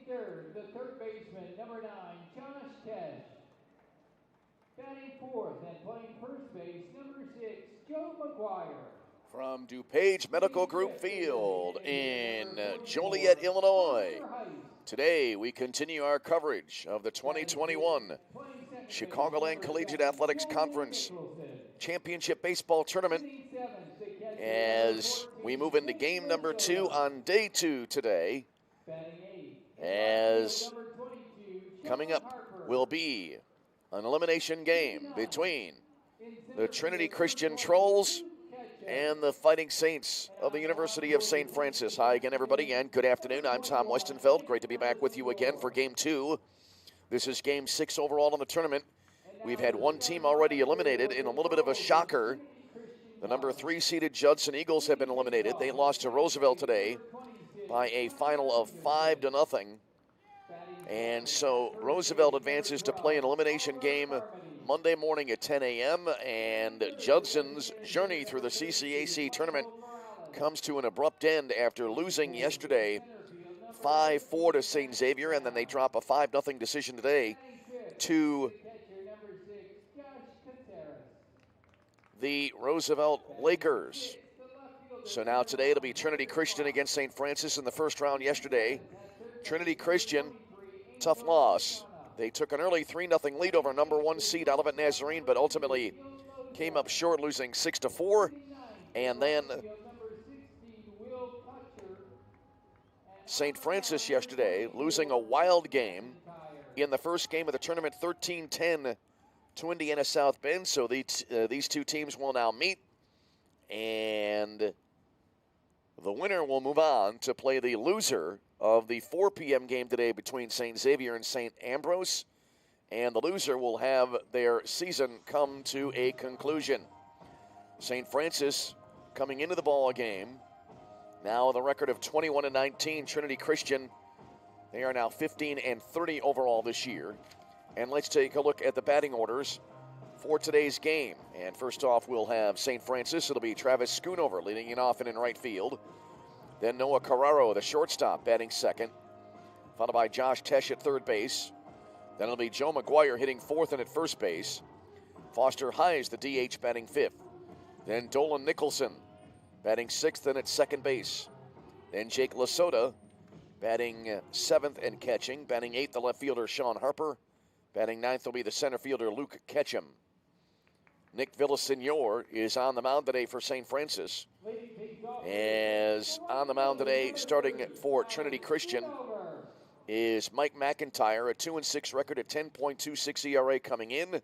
third, the third baseman, number 9, Josh Tesh. Batting fourth and playing first base, number 6, Joe McGuire. From DuPage Medical Group Field in Joliet, Illinois. Today we continue our coverage of the 2021 Chicagoland Collegiate Athletics Conference Championship Baseball Tournament as we move into game number 2 on day 2 today. As coming up will be an elimination game between the Trinity Christian Trolls and the Fighting Saints of the University of St. Francis. Hi again, everybody, and good afternoon. I'm Tom Westenfeld. Great to be back with you again for Game 2. This is Game 6 overall in the tournament. We've had one team already eliminated in a little bit of a shocker. The number 3 seeded Judson Eagles have been eliminated. They lost to Roosevelt today by a final of 5-0. And so Roosevelt advances to play an elimination game Monday morning at 10 a.m. And Judson's journey through the CCAC tournament comes to an abrupt end after losing yesterday 5-4 to St. Xavier, and then they drop a 5-0 decision today to the Roosevelt Lakers. So now today it'll be Trinity Christian against St. Francis in the first round yesterday. Trinity Christian, tough loss. They took an early 3-0 lead over number 1 seed Olivet Nazarene, but ultimately came up short, losing 6-4. And then St. Francis yesterday losing a wild game in the first game of the tournament, 13-10 to Indiana South Bend. So these two teams will now meet, and the winner will move on to play the loser of the 4 p.m. game today between St. Xavier and St. Ambrose, and the loser will have their season come to a conclusion. St. Francis coming into the ball game now with a record of 21-19. Trinity Christian, they are now 15-30 overall this year. And let's take a look at the batting orders for today's game. And first off, we'll have St. Francis. It'll be Travis Schoonover leading it off and in right field. Then Noah Carraro, the shortstop, batting second, followed by Josh Tesh at third base. Then it'll be Joe McGuire hitting fourth and at first base. Foster Hayes, the DH, batting fifth. Then Dolan Nicholson batting sixth and at second base. Then Jake Lasota batting seventh and catching. Batting eighth, the left fielder Sean Harper. Batting ninth will be the center fielder Luke Ketchum. Nick Villasenor is on the mound today for St. Francis. As on the mound today, starting for Trinity Christian, is Mike McIntyre, a 2-6 record at 10.26 ERA coming in.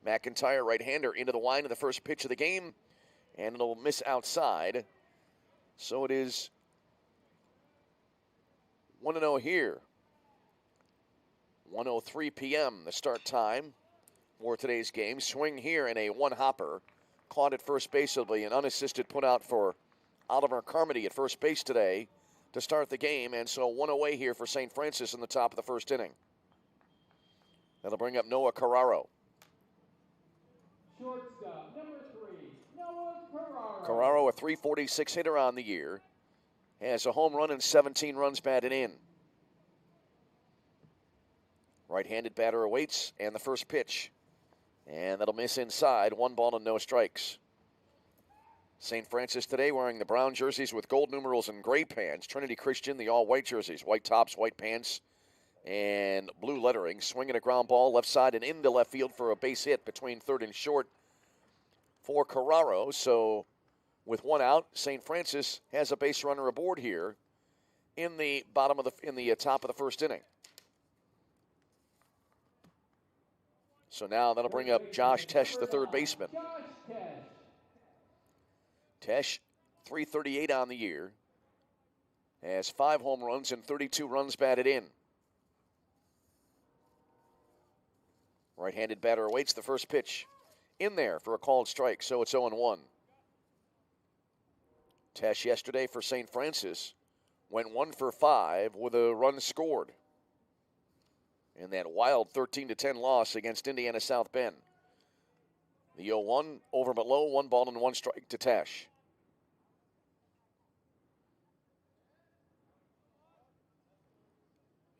McIntyre, right-hander, into the line in the first pitch of the game, and it'll miss outside. So it is 1-0 here. 1:03 p.m. the start time for today's game. Swing here in a one-hopper. Caught at first base. It'll be an unassisted put out for Oliver Carmody at first base today to start the game. And so 1 away here for St. Francis in the top of the first inning. That'll bring up Noah Carraro. Shortstop, number 3, Noah Carraro. Carraro, a .346 hitter on the year, has a home run and 17 runs batted in. Right-handed batter awaits, and the first pitch. And that'll miss inside, 1 ball and no strikes. St. Francis today wearing the brown jerseys with gold numerals and gray pants. Trinity Christian, the all-white jerseys, white tops, white pants, and blue lettering. Swinging a ground ball left side and into left field for a base hit between third and short for Carraro. So with 1 out, St. Francis has a base runner aboard here in the top of the first inning. So now that'll bring up Josh Tesh, the third baseman. Tesh, .338 on the year, has 5 home runs and 32 runs batted in. Right-handed batter awaits the first pitch. In there for a called strike, so it's 0-1. Tesh yesterday for St. Francis went 1 for 5 with a run scored in that wild 13-10 loss against Indiana South Bend. The 0-1 over but low, 1 ball and 1 strike to Tesh.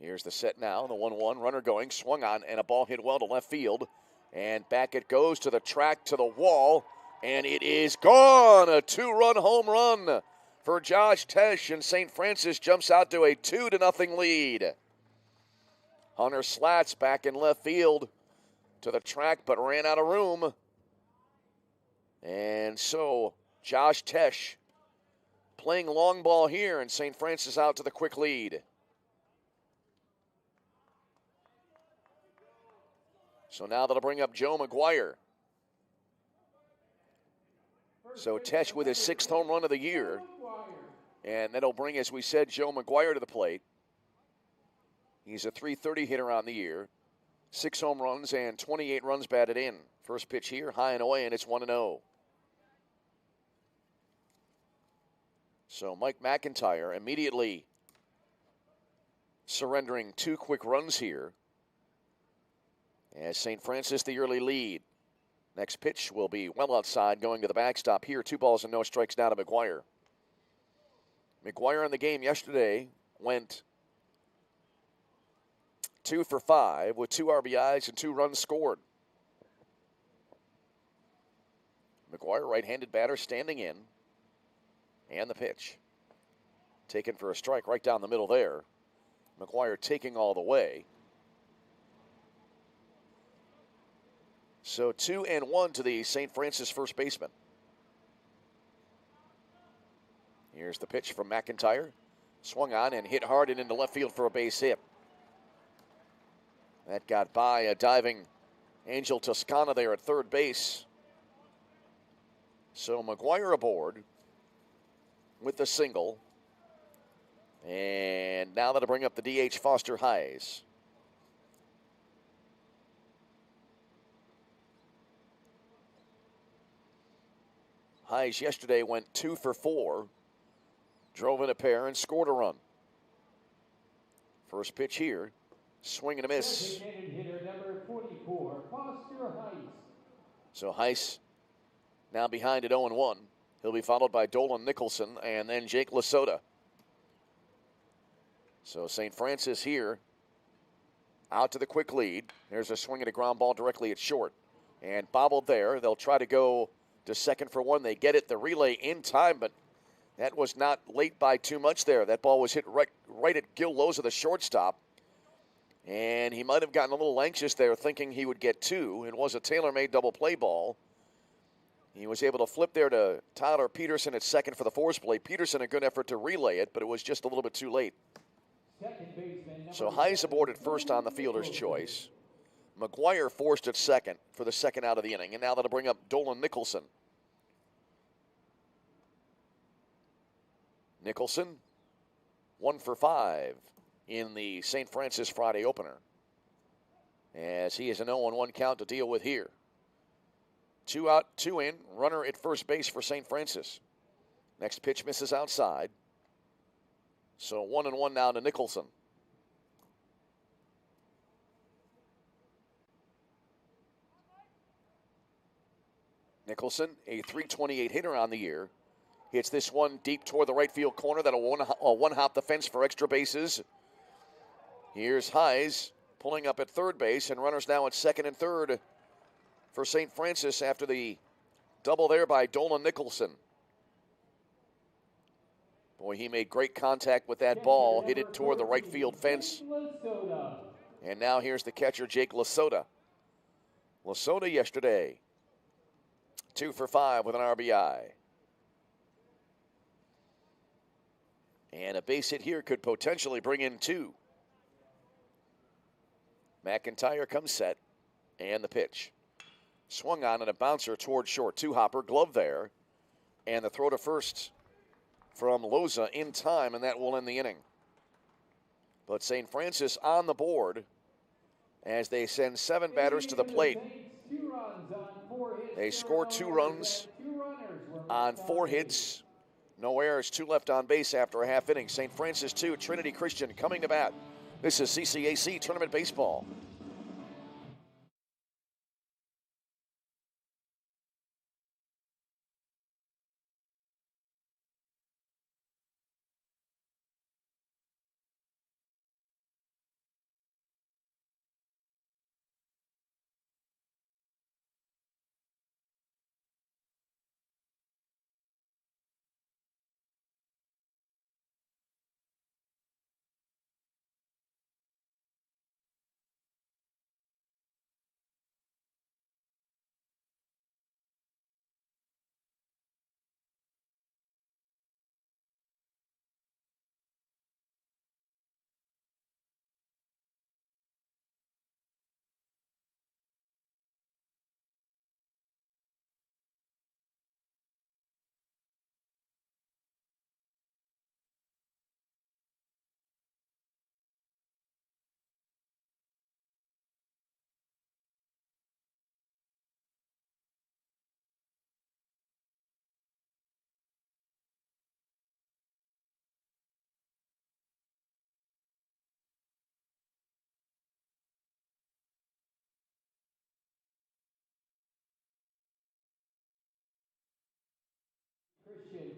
Here's the set now, the 1-1, runner going, swung on, and a ball hit well to left field. And back it goes to the track, to the wall, and it is gone. A 2-run home run for Josh Tesh, and St. Francis jumps out to a 2-0 lead. Hunter Slats back in left field to the track, but ran out of room. And so Josh Tesh playing long ball here, and St. Francis out to the quick lead. So now that'll bring up Joe McGuire. So Tesh with his 6th home run of the year. And that'll bring, as we said, Joe McGuire to the plate. He's a .330 hitter on the year. 6 home runs and 28 runs batted in. First pitch here, high and away, and it's 1-0. So Mike McIntyre immediately surrendering 2 quick runs here. As St. Francis the early lead. Next pitch will be well outside, going to the backstop here. 2 balls and no strikes now to McGuire. McGuire in the game yesterday went 2 for 5 with 2 RBIs and 2 runs scored. McGuire, right-handed batter, standing in. And the pitch. Taken for a strike right down the middle there. McGuire taking all the way. So 2-1 to the St. Francis first baseman. Here's the pitch from McIntyre. Swung on and hit hard and into left field for a base hit. That got by a diving Angel Toscana there at third base. So McGuire aboard with the single. And now that'll bring up the DH Foster Hayes. Hayes yesterday went 2 for 4. Drove in a pair and scored a run. First pitch here. Swing and a miss. Hitter number 44, Foster Heiss. So Heiss now behind at 0-1. He'll be followed by Dolan Nicholson and then Jake Lasota. So St. Francis here out to the quick lead. There's a swing and a ground ball directly at short. And bobbled there. They'll try to go to second for one. They get it, the relay in time, but that was not late by too much there. That ball was hit right at Gil Loza, the shortstop. And he might have gotten a little anxious there thinking he would get 2. It was a tailor-made double play ball. He was able to flip there to Tyler Peterson at second for the force play. Peterson a good effort to relay it, but it was just a little bit too late. So Hayes aboard at first on the fielder's choice. McGuire forced at second for the second out of the inning. And now that'll bring up Dolan Nicholson. Nicholson, 1 for 5 in the St. Francis Friday opener. As he has an 0-1 count to deal with here. 2 out, 2 in, runner at first base for St. Francis. Next pitch misses outside. So 1-1 now to Nicholson. Nicholson, a .328 hitter on the year. Hits this one deep toward the right field corner. That'll one-hop the fence for extra bases. Here's Hayes pulling up at third base, and runners now at second and third for St. Francis after the double there by Dolan Nicholson. Boy, he made great contact with that ball, hit it toward the right field fence. And now here's the catcher, Jake Lasota. Lasota yesterday, 2 for 5 with an RBI. And a base hit here could potentially bring in 2. McIntyre comes set, and the pitch. Swung on and a bouncer toward short. 2-hopper, glove there. And the throw to first from Loza in time, and that will end the inning. But St. Francis on the board as they send 7 batters to the plate. They score 2 runs on 4 hits. No errors, 2 left on base after a half inning. St. Francis 2, Trinity Christian coming to bat. This is CCAC Tournament Baseball.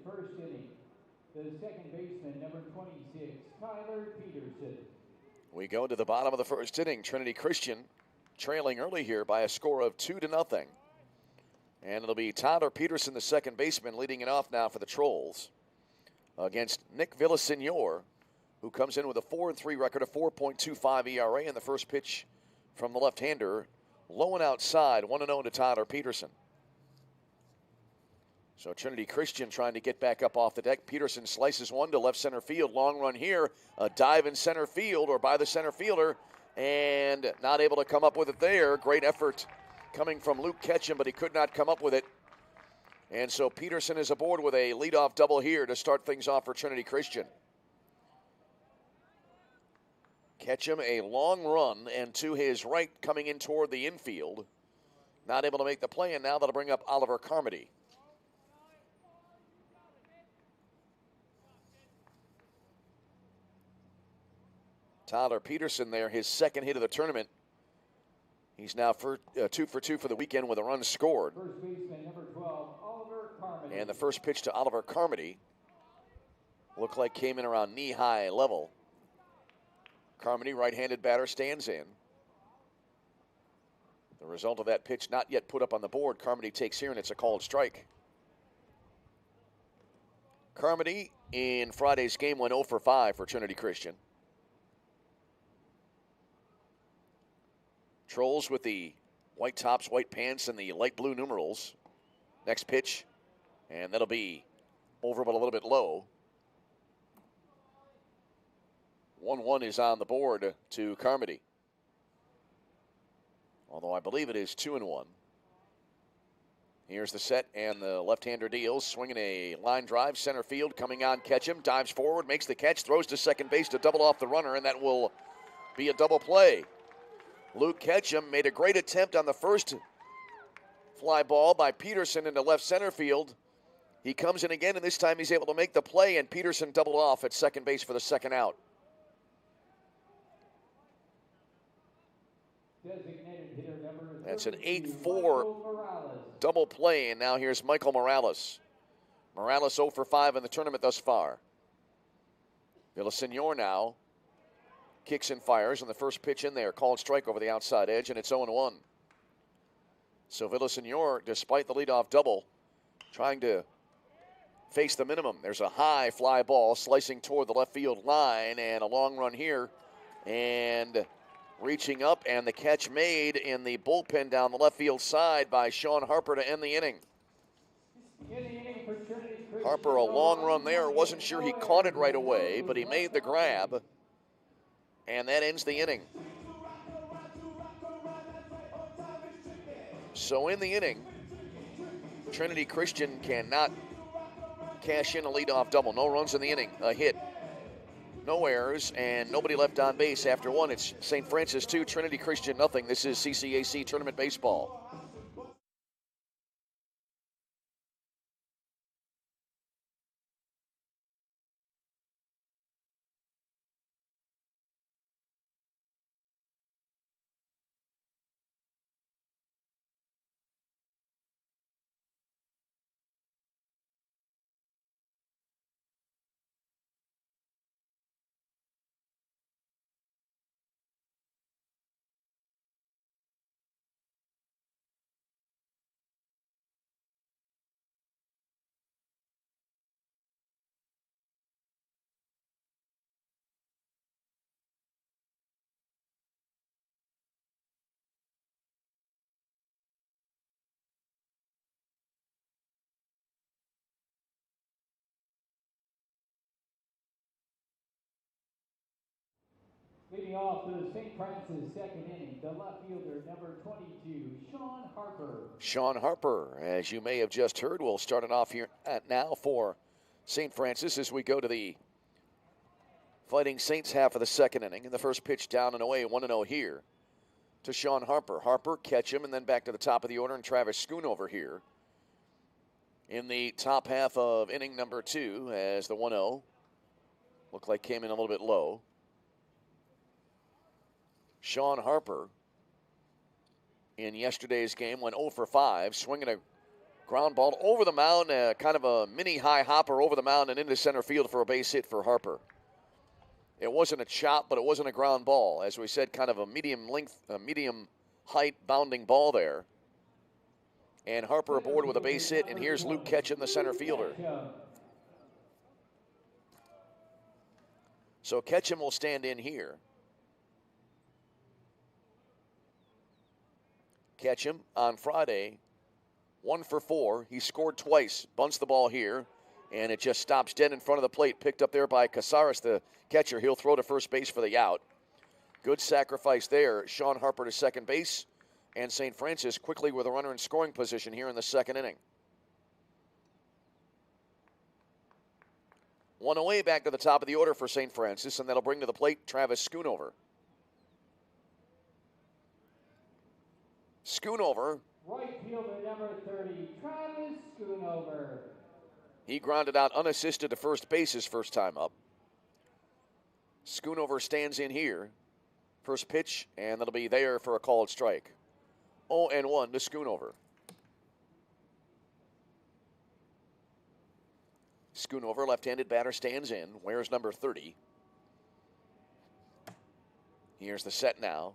first inning. The second baseman, number 26, Tyler Peterson. We go to the bottom of the first inning. Trinity Christian trailing early here by a score of 2-0. And it'll be Tyler Peterson, the second baseman, leading it off now for the Trolls against Nick Villasenor, who comes in with a 4-3 record, a 4.25 ERA, and the first pitch from the left-hander, low and outside, 1-0 to Tyler Peterson. So Trinity Christian trying to get back up off the deck. Peterson slices one to left center field. Long run here. A dive in center field or by the center fielder. And not able to come up with it there. Great effort coming from Luke Ketchum, but he could not come up with it. And so Peterson is aboard with a leadoff double here to start things off for Trinity Christian. Ketchum a long run and to his right coming in toward the infield. Not able to make the play, and now that'll bring up Oliver Carmody. Tyler Peterson there, his second hit of the tournament. He's now 2 for 2 for the weekend with a run scored. First baseman, number 12, Oliver Carmody. And the first pitch to Oliver Carmody looked like came in around knee-high level. Carmody, right-handed batter, stands in. The result of that pitch not yet put up on the board. Carmody takes here, and it's a called strike. Carmody in Friday's game went 0 for 5 for Trinity Christian. Trolls with the white tops, white pants, and the light blue numerals. Next pitch, and that'll be over but a little bit low. 1-1 is on the board to Carmody. Although I believe it is 2-1. Here's the set, and the left-hander deals, swinging a line drive, center field, coming on Ketchum, dives forward, makes the catch, throws to second base to double off the runner, and that will be a double play. Luke Ketchum made a great attempt on the first fly ball by Peterson into left center field. He comes in again, and this time he's able to make the play, and Peterson doubled off at second base for the second out. Designated hitter number That's an 32, 8-4 double play, and now here's Michael Morales. Morales 0 for 5 in the tournament thus far. Villasenor now kicks and fires, and the first pitch in there, called strike over the outside edge, and it's 0-1. So Villasenor, despite the leadoff double, trying to face the minimum. There's a high fly ball slicing toward the left field line, and a long run here, and reaching up, and the catch made in the bullpen down the left field side by Sean Harper to end the inning. Harper, a long run there. Wasn't sure he caught it right away, but he made the grab. And that ends the inning. So in the inning, Trinity Christian cannot cash in a leadoff double. No runs in the inning, a hit, no errors, and nobody left on base after one. It's St. Francis 2, Trinity Christian nothing. This is CCAC Tournament Baseball. Leading off the St. Francis second inning, the left fielder, number 22, Sean Harper. Sean Harper, as you may have just heard, will start it off here now for St. Francis as we go to the Fighting Saints half of the second inning. And the first pitch down and away, 1-0 here to Sean Harper. Harper, Ketchum, and then back to the top of the order, and Travis Schoonover here in the top half of inning number 2 as the 1-0 looked like came in a little bit low. Sean Harper in yesterday's game went 0 for 5, swinging a Ground ball over the mound, kind of a mini high hopper over the mound and into center field for a base hit for Harper. It wasn't a chop, but it wasn't a ground ball. As we said, kind of a medium length, medium height bounding ball there. And Harper aboard with a base hit, and here's Luke Ketchum, the center fielder. So Ketchum will stand in here. Ketchum on Friday, 1 for 4. He scored twice, bunts the ball here, and it just stops dead in front of the plate. Picked up there by Casares, the catcher. He'll throw to first base for the out. Good sacrifice there. Sean Harper to second base, and St. Francis quickly with a runner in scoring position here in the second inning. One away back to the top of the order for St. Francis, and that'll bring to the plate Travis Schoonover. Schoonover. Right fielder number 30, Travis Schoonover. He grounded out unassisted to first base his first time up. Schoonover stands in here. First pitch, and that'll be there for a called strike. 0-1 to Schoonover. Schoonover, left-handed batter, stands in. Wears number 30. Here's the set now.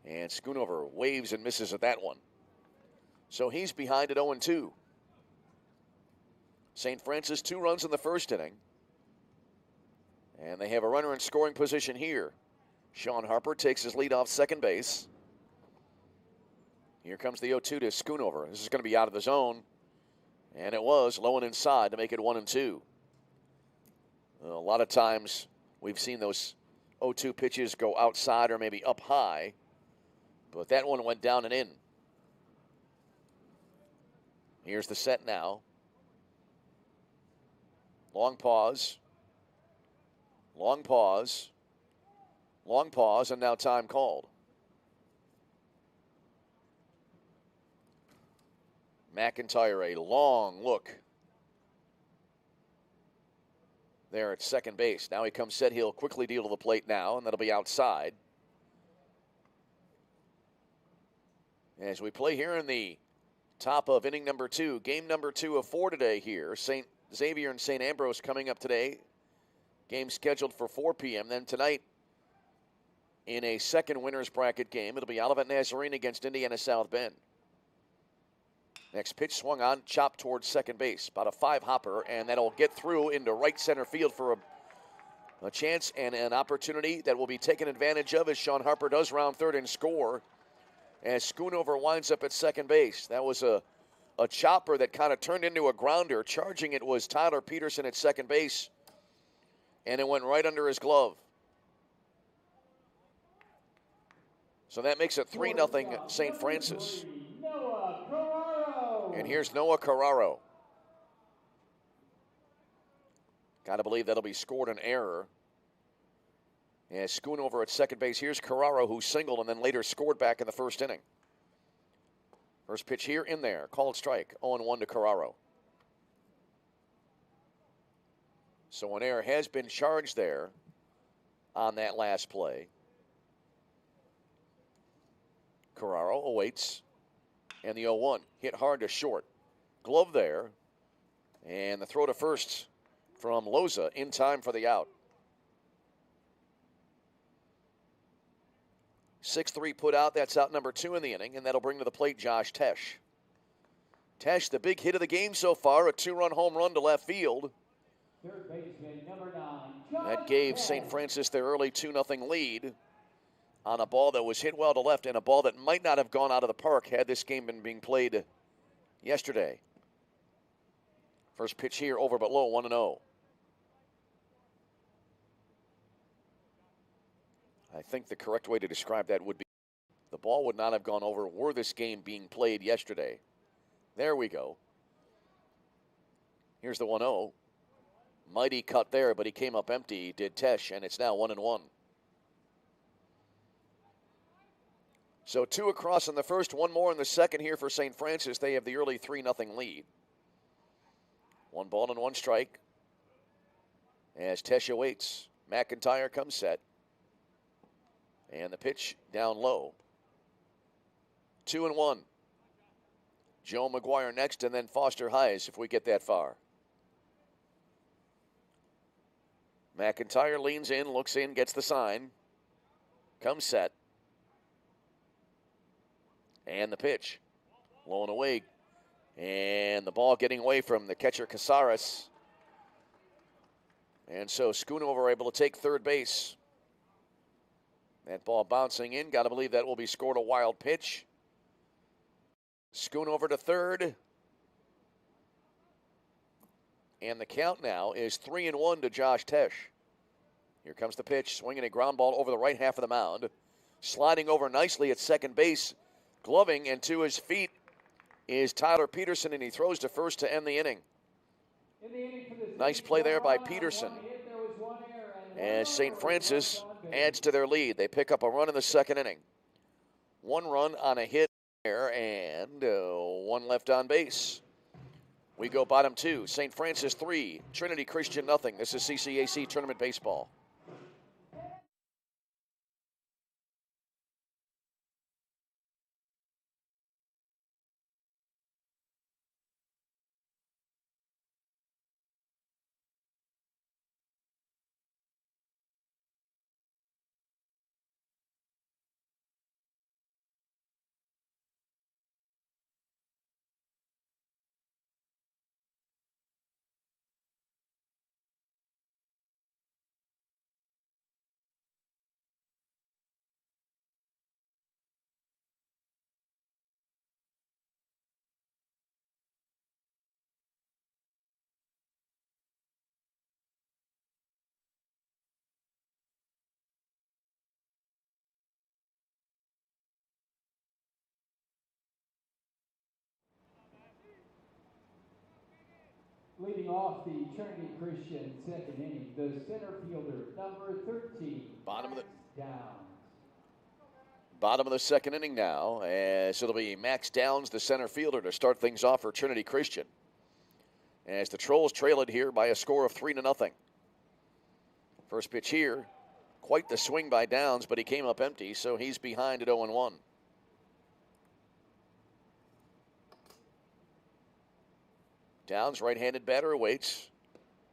And Schoonover waves and misses at that one. So he's behind at 0-2. St. Francis 2 runs in the first inning. And they have a runner in scoring position here. Sean Harper takes his lead off second base. Here comes the 0-2 to Schoonover. This is going to be out of the zone. And it was low and inside to make it 1-2. A lot of times we've seen those 0-2 pitches go outside or maybe up high. But that one went down and in. Here's the set now. Long pause. Long pause. Long pause, and now time called. McIntyre, a long look there at second base. Now he comes set. He'll quickly deal to the plate now, and that'll be outside. As we play here in the top of inning number 2, game number 2 of 4 today here. St. Xavier and St. Ambrose coming up today. Game scheduled for 4 p.m. Then tonight, in a second winner's bracket game, it'll be Olivet Nazarene against Indiana South Bend. Next pitch swung on, chopped towards second base. About a 5-hopper, and that'll get through into right center field for a chance and an opportunity that will be taken advantage of as Sean Harper does round third and score. As Schoonover winds up at second base. That was a chopper that kind of turned into a grounder. Charging it was Tyler Peterson at second base, and it went right under his glove. So that makes it 3-0 St. Francis. And here's Noah Carraro. Got to believe that'll be scored an error. As Schoonover at second base. Here's Carraro, who singled and then later scored back in the first inning. First pitch here, in there. Called strike. 0-1 to Carraro. So an error has been charged there on that last play. Carraro awaits. And the 0-1. Hit hard to short. Glove there. And the throw to first from Loza in time for the out. 6-3 put out. That's out number 2 in the inning, and that'll bring to the plate Josh Tesh. Tesh, the big hit of the game so far, a 2-run home run to left field. Third baseman, number 9. That gave St. Francis their early 2-0 lead on a ball that was hit well to left and a ball that might not have gone out of the park had this game been being played yesterday. First pitch here, over but low, 1-0. I think the correct way to describe that would be the ball would not have gone over were this game being played yesterday. There we go. Here's the 1-0. Mighty cut there, but he came up empty, did Tesh, and it's now 1-1. So 2 across in the first, 1 more in the second here for St. Francis. They have the early 3-0 lead. 1 ball and 1 strike. As Tesh awaits, McIntyre comes set. And the pitch down low. 2-1. Joe McGuire next, and then Foster Hayes if we get that far. McIntyre leans in, looks in, gets the sign. Comes set. And the pitch. Low and away. And the ball getting away from the catcher Casares. And so Schoonover able to take third base. That ball bouncing in. Got to believe that will be scored a wild pitch. Schoonover to third. And the count now is 3-1 to Josh Tesh. Here comes the pitch, swinging a ground ball over the right half of the mound. Sliding over nicely at second base. Gloving, and to his feet is Tyler Peterson, and he throws to first to end the inning. Nice play there by Peterson. As St. Francis adds to their lead. They pick up a run in the second inning. 1 run on a hit there, and 1 left on base. We go bottom 2. St. Francis 3, Trinity Christian nothing. This is CCAC Tournament Baseball. Leading off the Trinity Christian second inning, the center fielder, number 13, Bottom of the Downs. Bottom of the second inning now, as it'll be Max Downs, the center fielder, to start things off for Trinity Christian. As the Trolls trail it here by a score of 3-0. First pitch here, quite the swing by Downs, but he came up empty, so he's behind at 0-1. Downs, right-handed batter, awaits.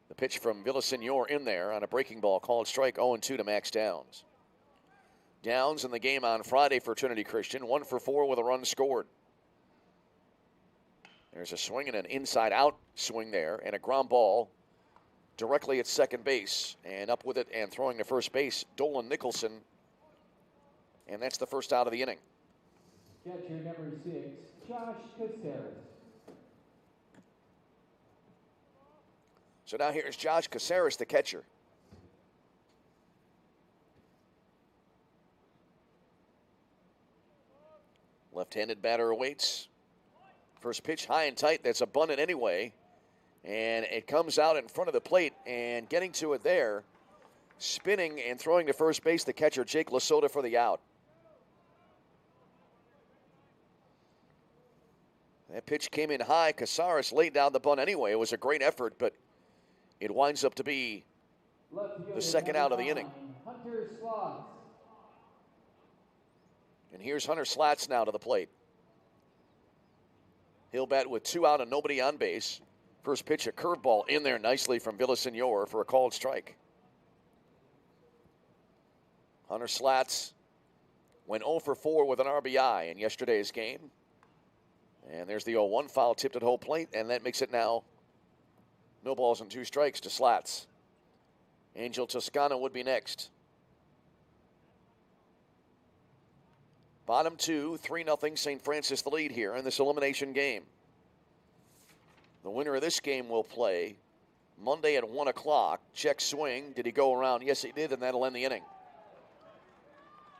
The pitch from Villasenor in there on a breaking ball, called strike. 0-2 to Max Downs. Downs in the game on Friday for Trinity Christian, 1 for 4 with a run scored. There's a swing and an inside-out swing there, and a ground ball directly at second base. And up with it and throwing to first base, Dolan Nicholson. And that's the first out of the inning. Catcher number 6, Josh Casares. So now here's Josh Casares, the catcher. Left-handed batter awaits. First pitch high and tight. That's a bunt it anyway. And it comes out in front of the plate, and getting to it there, spinning and throwing to first base, the catcher Jake Lasota for the out. That pitch came in high. Casares laid down the bunt anyway. It was a great effort, but it winds up to be the second out of the inning. Hunter Slats. And here's Hunter Slats now to the plate. He'll bat with 2 out and nobody on base. First pitch, a curveball in there nicely from Villasenor for a called strike. Hunter Slats went 0 for 4 with an RBI in yesterday's game. And there's the 0-1 foul tipped at whole plate, and that makes it now no balls and 2 strikes to Slats. Angel Toscano would be next. Bottom 2, 3-0 St. Francis the lead here in this elimination game. The winner of this game will play Monday at 1 o'clock. Check swing. Did he go around? Yes, he did, and that'll end the inning.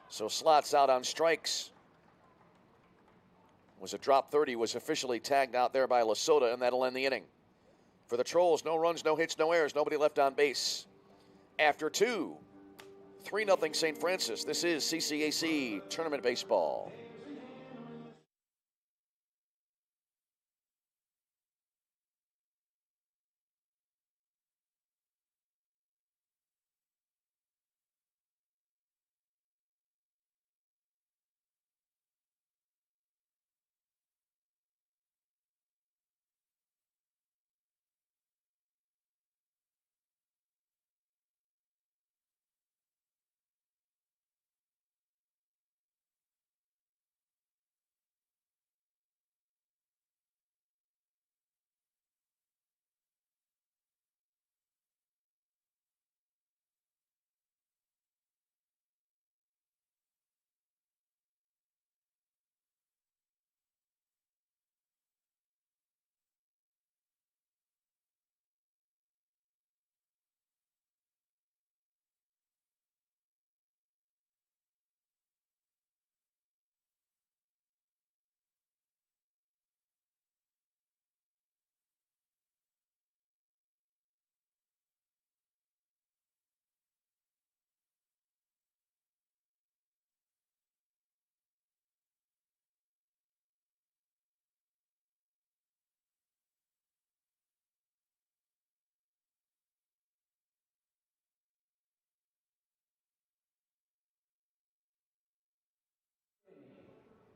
So Slats out on strikes. Was a drop 30, was officially tagged out there by Lasota, and that'll end the inning. For the Trolls, no runs, no hits, no errors, nobody left on base. After 2, 3-0 St. Francis. This is CCAC Tournament Baseball.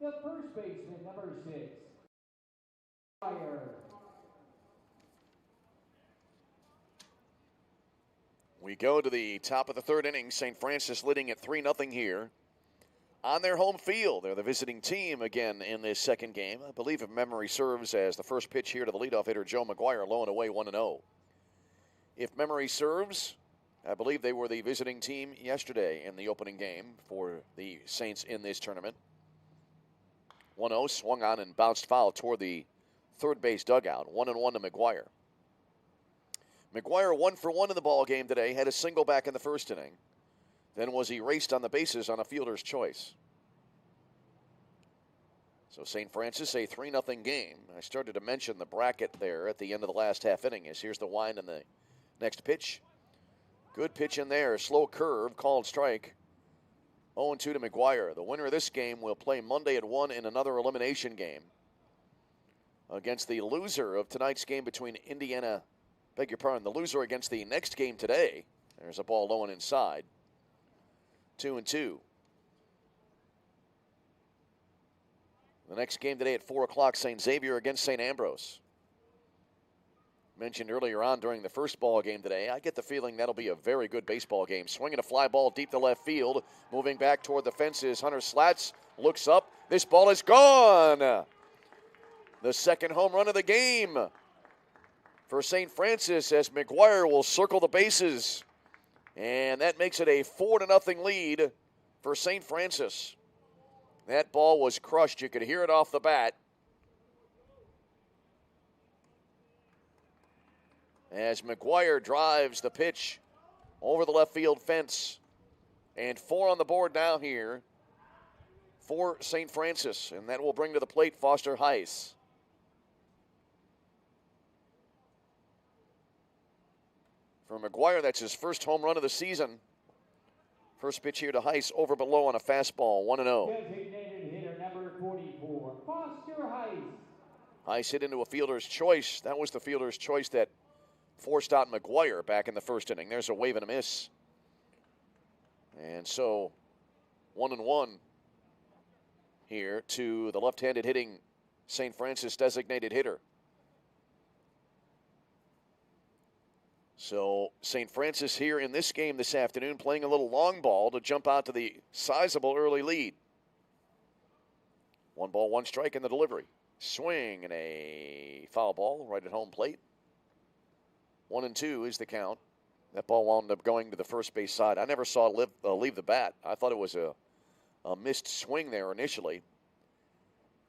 the first baseman, number 6, Fire. We go to the top of the third inning. St. Francis leading at 3-0 here on their home field. They're the visiting team again in this second game. I believe, if memory serves, as the first pitch here to the leadoff hitter, Joe McGuire, low and away 1-0. If memory serves, I believe they were the visiting team yesterday in the opening game for the Saints in this tournament. 1-0, swung on and bounced foul toward the third base dugout. 1-1 to McGuire. McGuire 1 for 1 in the ball game today, had a single back in the first inning, then was erased on the bases on a fielder's choice. So St. Francis, a 3-0 game. I started to mention the bracket there at the end of the last half inning. Here's the wind and the next pitch. Good pitch in there, slow curve, called strike. 0-2 to McGuire. The winner of this game will play Monday at 1 in another elimination game against the loser of tonight's game between the loser against the next game today. There's a ball low and inside. 2-2. The next game today at 4 o'clock, St. Xavier against St. Ambrose. Mentioned earlier on during the first ball game today, I get the feeling that'll be a very good baseball game. Swinging a fly ball deep to left field. Moving back toward the fences, Hunter Slats looks up. This ball is gone. The second home run of the game for St. Francis, as McGuire will circle the bases. And that makes it a 4-0 lead for St. Francis. That ball was crushed. You could hear it off the bat. As McGuire drives the pitch over the left field fence. And 4 on the board now here for St. Francis. And that will bring to the plate Foster Heiss. For McGuire, that's his first home run of the season. First pitch here to Heiss, over below on a fastball, 1-0. Designated hitter number 44, Foster Heiss. Heiss hit into a fielder's choice. That was the fielder's choice that forced out McGuire back in the first inning. There's a wave and a miss. And so 1-1 here to the left-handed hitting St. Francis designated hitter. So St. Francis here in this game this afternoon playing a little long ball to jump out to the sizable early lead. 1 ball, 1 strike in the delivery. Swing and a foul ball right at home plate. 1-2 is the count. That ball wound up going to the first base side. I never saw it leave the bat. I thought it was a missed swing there initially.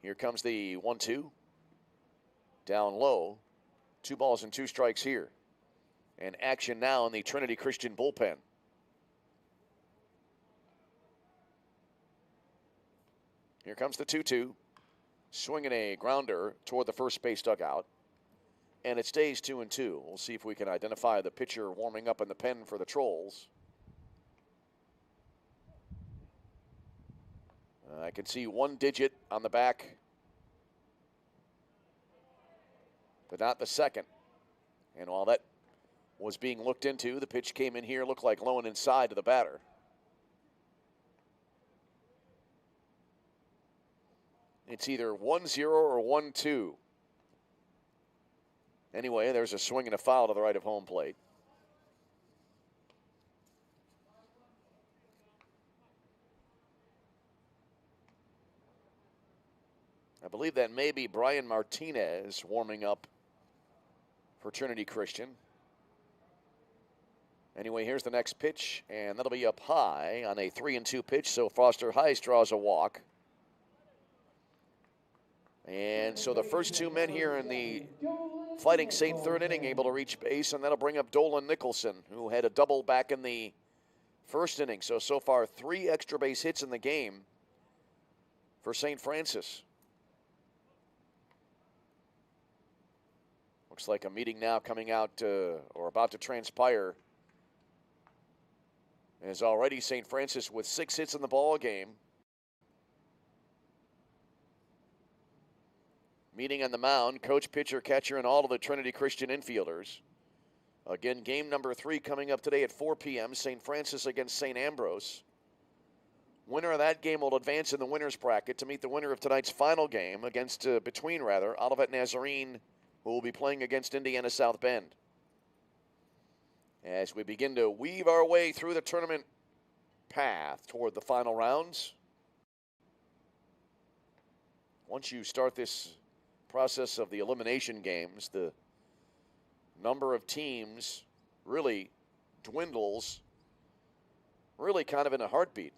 Here comes the 1-2. Down low. 2 balls and 2 strikes here. And action now in the Trinity Christian bullpen. Here comes the 2-2. Swinging a grounder toward the first base dugout. And it stays 2-2. We'll see if we can identify the pitcher warming up in the pen for the Trolls. I can see 1 digit on the back, but not the second. And while that was being looked into, the pitch came in here, looked like low and inside to the batter. It's either 1-0 or 1-2. Anyway, there's a swing and a foul to the right of home plate. I believe that may be Brian Martinez warming up for Trinity Christian. Anyway, here's the next pitch, and that'll be up high on a 3-2 pitch, so Foster Heiss draws a walk. And so the first 2 men here in the Fighting St. third inning able to reach base, and that'll bring up Dolan Nicholson, who had a double back in the first inning. So far 3 extra base hits in the game for St. Francis. Looks like a meeting now coming out or about to transpire. As already St. Francis with 6 hits in the ball game. Meeting on the mound, coach, pitcher, catcher, and all of the Trinity Christian infielders. Again, game number 3 coming up today at 4 p.m. St. Francis against St. Ambrose. Winner of that game will advance in the winner's bracket to meet the winner of tonight's final game between Olivet Nazarene, who will be playing against Indiana South Bend. As we begin to weave our way through the tournament path toward the final rounds. Once you start this process of the elimination games, the number of teams really dwindles, really kind of in a heartbeat.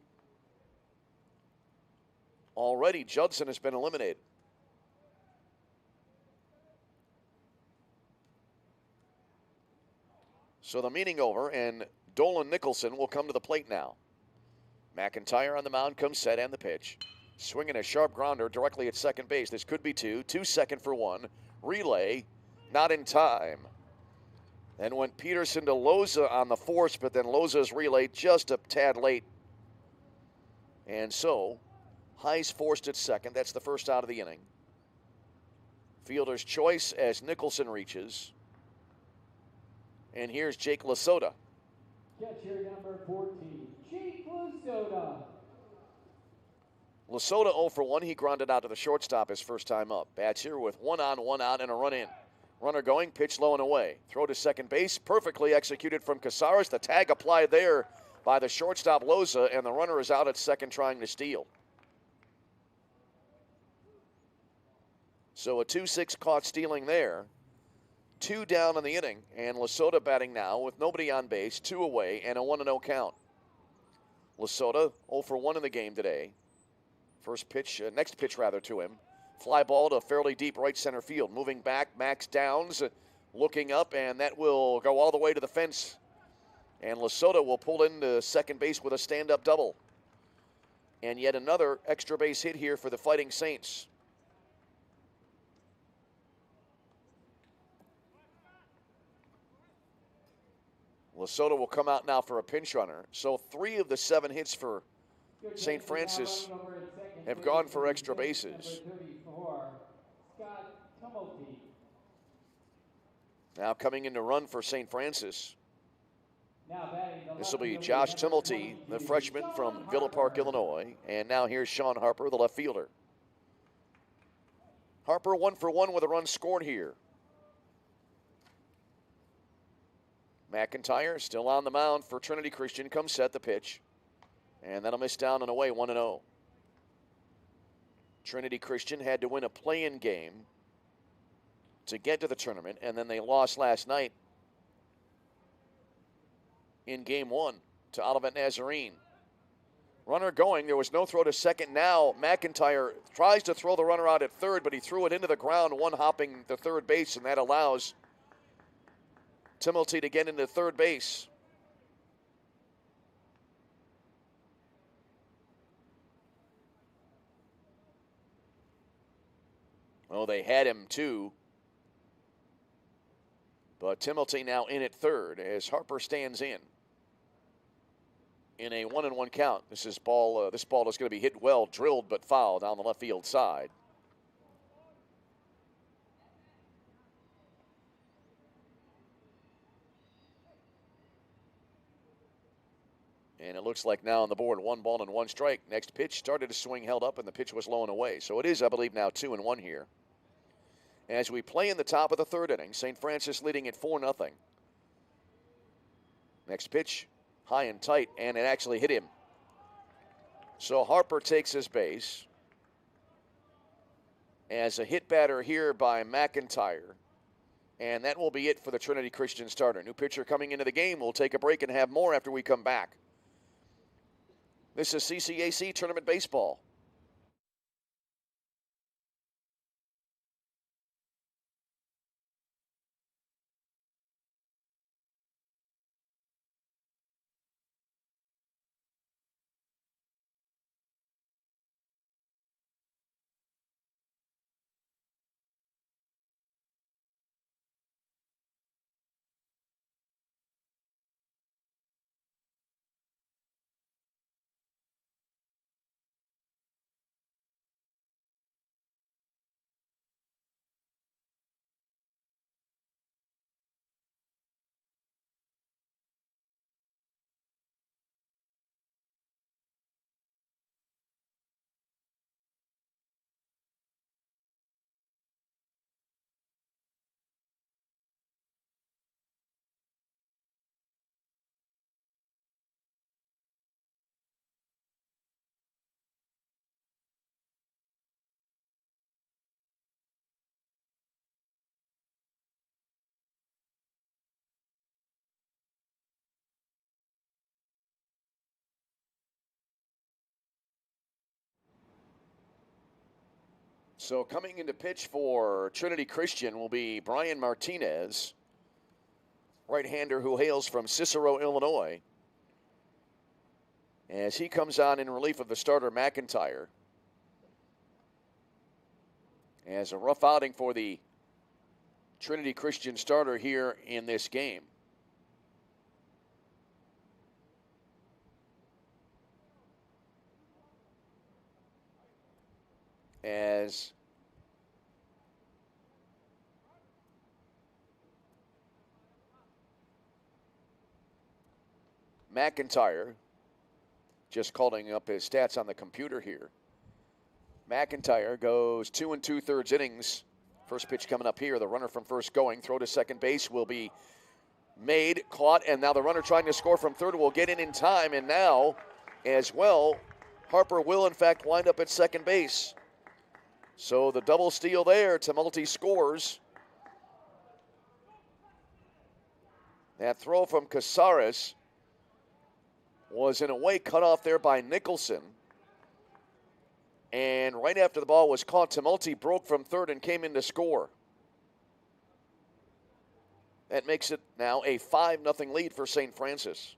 Already, Judson has been eliminated. So the meeting over, and Dolan Nicholson will come to the plate now. McIntyre on the mound comes set and the pitch. Swinging a sharp grounder directly at second base. This could be two second for one. Relay, not in time. Then went Peterson to Loza on the force, but then Loza's relay just a tad late. And so, Heis forced at second. That's the first out of the inning. Fielder's choice as Nicholson reaches. And here's Jake Lasota. Catcher number 14, Jake Lasota. Lasota 0 for 1. He grounded out to the shortstop his first time up. Bats here with 1 on, 1 out, and a run in. Runner going, pitch low and away. Throw to second base, perfectly executed from Casares. The tag applied there by the shortstop Loza, and the runner is out at second trying to steal. So a 2-6 caught stealing there. 2 down in the inning, and Lasota batting now with nobody on base, 2 away, and a 1-0 count. Lasota 0 for 1 in the game today. Next pitch to him. Fly ball to fairly deep right center field. Moving back, Max Downs looking up, and that will go all the way to the fence. And Lasota will pull into second base with a stand-up double. And yet another extra base hit here for the Fighting Saints. Lasota will come out now for a pinch runner. So 3 of the 7 hits for St. Francis have gone for extra bases. Now coming in to run for St. Francis. This will be Josh Timmelty, the freshman from Villa Park, Illinois. And now here's Sean Harper, the left fielder. Harper 1 for 1 with a run scored here. McIntyre still on the mound for Trinity Christian. Comes set the pitch. And that'll miss down and away, 1-0. Trinity Christian had to win a play-in game to get to the tournament, and then they lost last night in game 1 to Olivet Nazarene. Runner going, there was no throw to second. Now McIntyre tries to throw the runner out at third, but he threw it into the ground, one hopping the third base, and that allows Timmelty to get into third base. Oh, they had him too. But Timmelty now in at third as Harper stands in a 1-1 count. This ball is going to be hit well, drilled but foul down the left field side. And it looks like now on the board, 1 ball and 1 strike. Next pitch started to swing, held up, and the pitch was low and away. So it is, I believe, now 2-1 here. As we play in the top of the third inning, St. Francis leading at 4-0. Next pitch, high and tight, and it actually hit him. So Harper takes his base. As a hit batter here by McIntyre. And that will be it for the Trinity Christian starter. New pitcher coming into the game. We'll take a break and have more after we come back. This is CCAC Tournament Baseball. So coming into pitch for Trinity Christian will be Brian Martinez, right-hander who hails from Cicero, Illinois, as he comes on in relief of the starter McIntyre. As a rough outing for the Trinity Christian starter here in this game. As McIntyre, just calling up his stats on the computer here. McIntyre goes 2 2/3 innings. First pitch coming up here. The runner from first going. Throw to second base will be made, caught, and now the runner trying to score from third will get in time. And now, as well, Harper will, in fact, wind up at second base. So the double steal there. Tumulty scores. That throw from Casares was in a way cut off there by Nicholson. And right after the ball was caught, Tumulty broke from third and came in to score. That makes it now a 5-0 lead for St. Francis.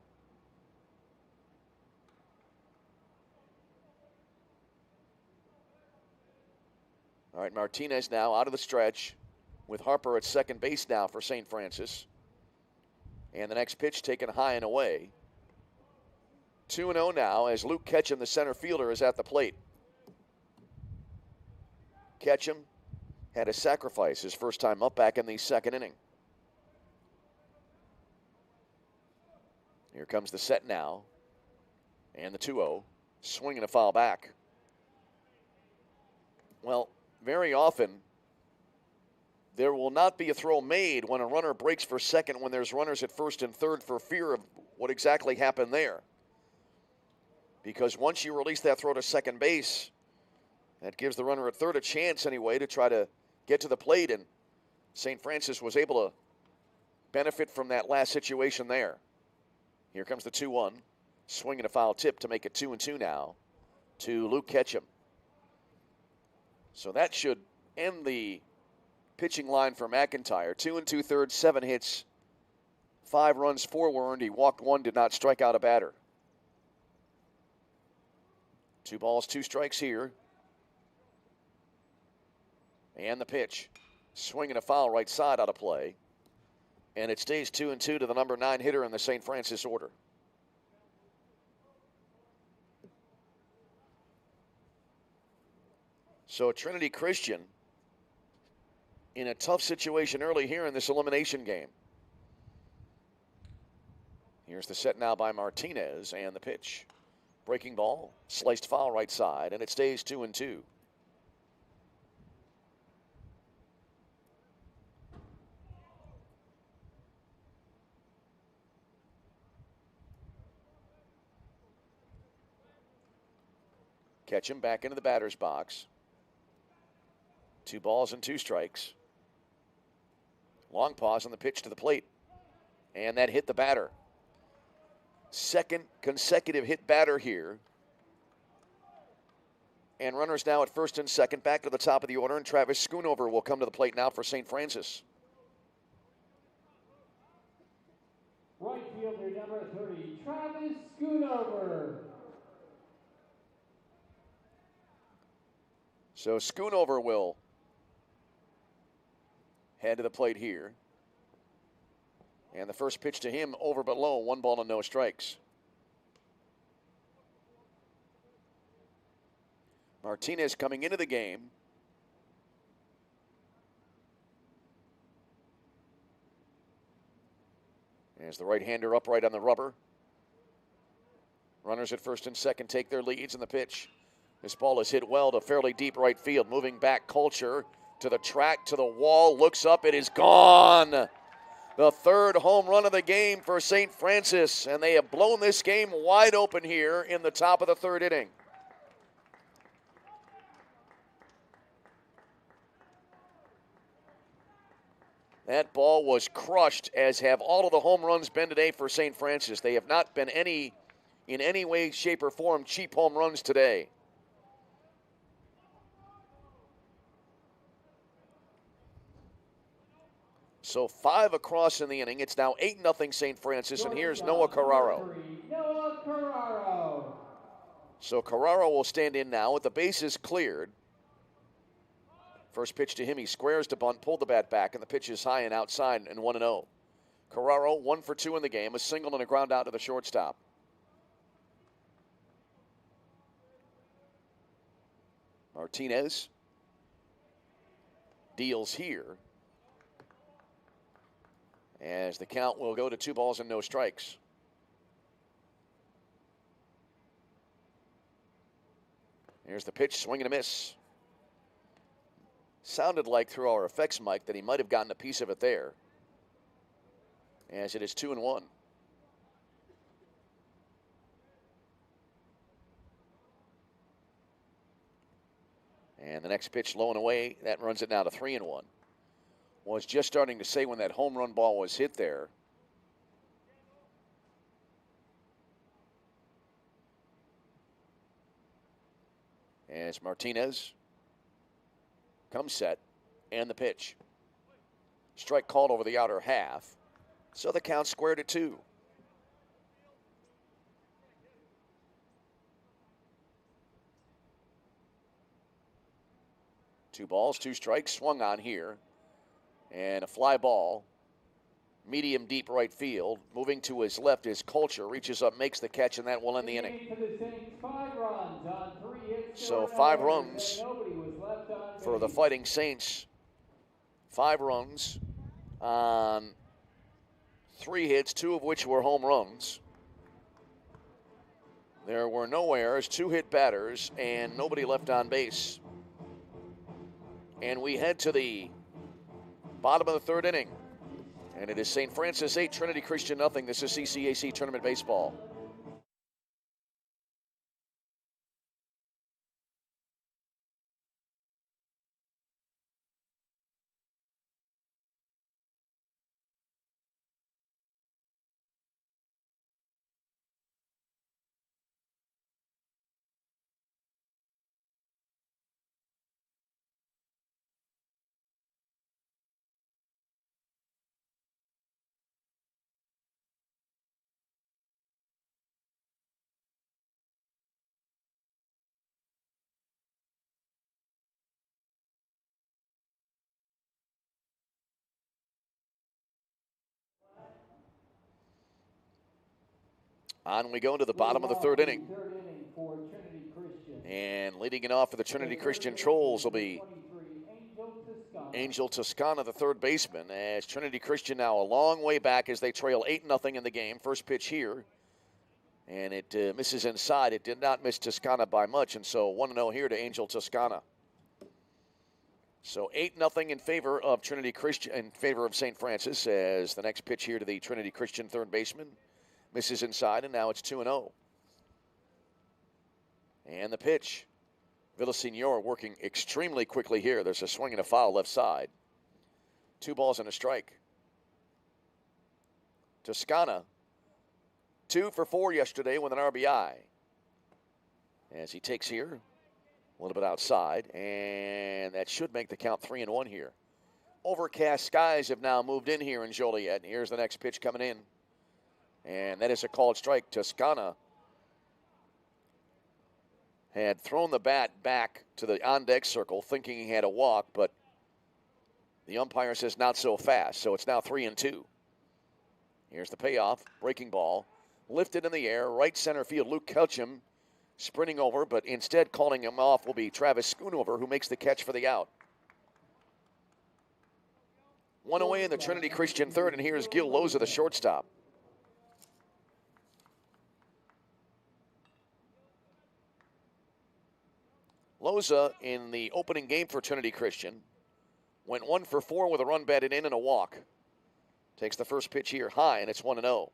All right, Martinez now out of the stretch with Harper at second base now for St. Francis. And the next pitch taken high and away. 2-0 now as Luke Ketchum, the center fielder, is at the plate. Ketchum had a sacrifice his first time up back in the second inning. Here comes the set now. And the 2-0. Swing and a foul back. Well, very often there will not be a throw made when a runner breaks for second when there's runners at first and third for fear of what exactly happened there. Because once you release that throw to second base, that gives the runner at third a chance anyway to try to get to the plate, and St. Francis was able to benefit from that last situation there. Here comes the 2-1. Swing and a foul tip to make it 2-2 now to Luke Ketchum. So that should end the pitching line for McIntyre. 2 2/3, 7 hits, 5 runs, 4 were earned. He walked 1, did not strike out a batter. 2 balls, 2 strikes here. And the pitch. Swing and a foul right side out of play. And it stays 2-2 to the number 9 hitter in the St. Francis order. So Trinity Christian in a tough situation early here in this elimination game. Here's the set now by Martinez and the pitch. Breaking ball, sliced foul right side, and it stays 2-2. Ketchum back into the batter's box. 2 balls and 2 strikes. Long pause on the pitch to the plate. And that hit the batter. Second consecutive hit batter here. And runners now at first and second, back to the top of the order, and Travis Schoonover will come to the plate now for St. Francis. Right fielder number 30, Travis Schoonover. So Schoonover will head to the plate here. And the first pitch to him over but low, 1 ball and no strikes. Martinez coming into the game. As the right-hander upright on the rubber. Runners at first and second take their leads in the pitch. This ball is hit well to fairly deep right field. Moving back, Culture to the track, to the wall, looks up, it is gone. The 3rd home run of the game for St. Francis, and they have blown this game wide open here in the top of the 3rd inning. That ball was crushed, as have all of the home runs been today for St. Francis. They have not been in any way, shape, or form cheap home runs today. So 5 across in the inning. It's now 8-0 St. Francis, and here's Noah Carraro. Noah Carraro. So Carraro will stand in now with the bases cleared. First pitch to him, he squares to bunt, pulled the bat back, and the pitch is high and outside and 1-0. Carraro 1 for 2 in the game, a single and a ground out to the shortstop. Martinez deals here as the count will go to 2 balls and no strikes. Here's the pitch, swing and a miss. Sounded like through our effects mic that he might have gotten a piece of it there, as it is 2-1. And the next pitch low and away, that runs it now to 3-1. Was just starting to say when that home run ball was hit there, as Martinez comes set, and the pitch. Strike called over the outer half, so the count squared at 2. Two balls, 2 strikes, swung on here, and a fly ball, medium deep right field. Moving to his left is Culture, reaches up, makes the catch, and that will end the inning. So 5 runs for the Fighting Saints. 5 runs on 3 hits, 2 of which were home runs. There were no errors, 2 hit batters, and nobody left on base. And we head to the bottom of the 3rd inning. And it is St. Francis 8, Trinity Christian nothing. This is CCAC Tournament Baseball. On we go to the bottom of the 3rd inning. And leading it off for the Trinity Christian Trolls will be Angel Toscana, the 3rd baseman, as Trinity Christian now a long way back as they trail 8-0 in the game. First pitch here, and it misses inside. It did not miss Toscana by much, and so 1-0 here to Angel Toscana. So 8-0 in favor of Trinity Christian, in favor of St. Francis, as the next pitch here to the Trinity Christian 3rd baseman misses inside, and now it's 2-0. And the pitch. Villasenor working extremely quickly here. There's a swing and a foul left side. 2 balls and a strike. Toscana, 2 for 4 yesterday with an RBI. As he takes here, a little bit outside, and that should make the count 3-1 here. Overcast skies have now moved in here in Joliet. Here's the next pitch coming in. And that is a called strike. Toscana had thrown the bat back to the on-deck circle thinking he had a walk, but the umpire says not so fast, so it's now 3-2. Here's the payoff. Breaking ball. Lifted in the air. Right center field. Luke Kelchum sprinting over, but instead calling him off will be Travis Schoonover, who makes the catch for the out. 1 away in the Trinity Christian 3rd, and here's Gil Loza, the shortstop. Loza, in the opening game for Trinity Christian, went 1 for 4 with a run batted in and a walk. Takes the first pitch here high, and it's 1-0.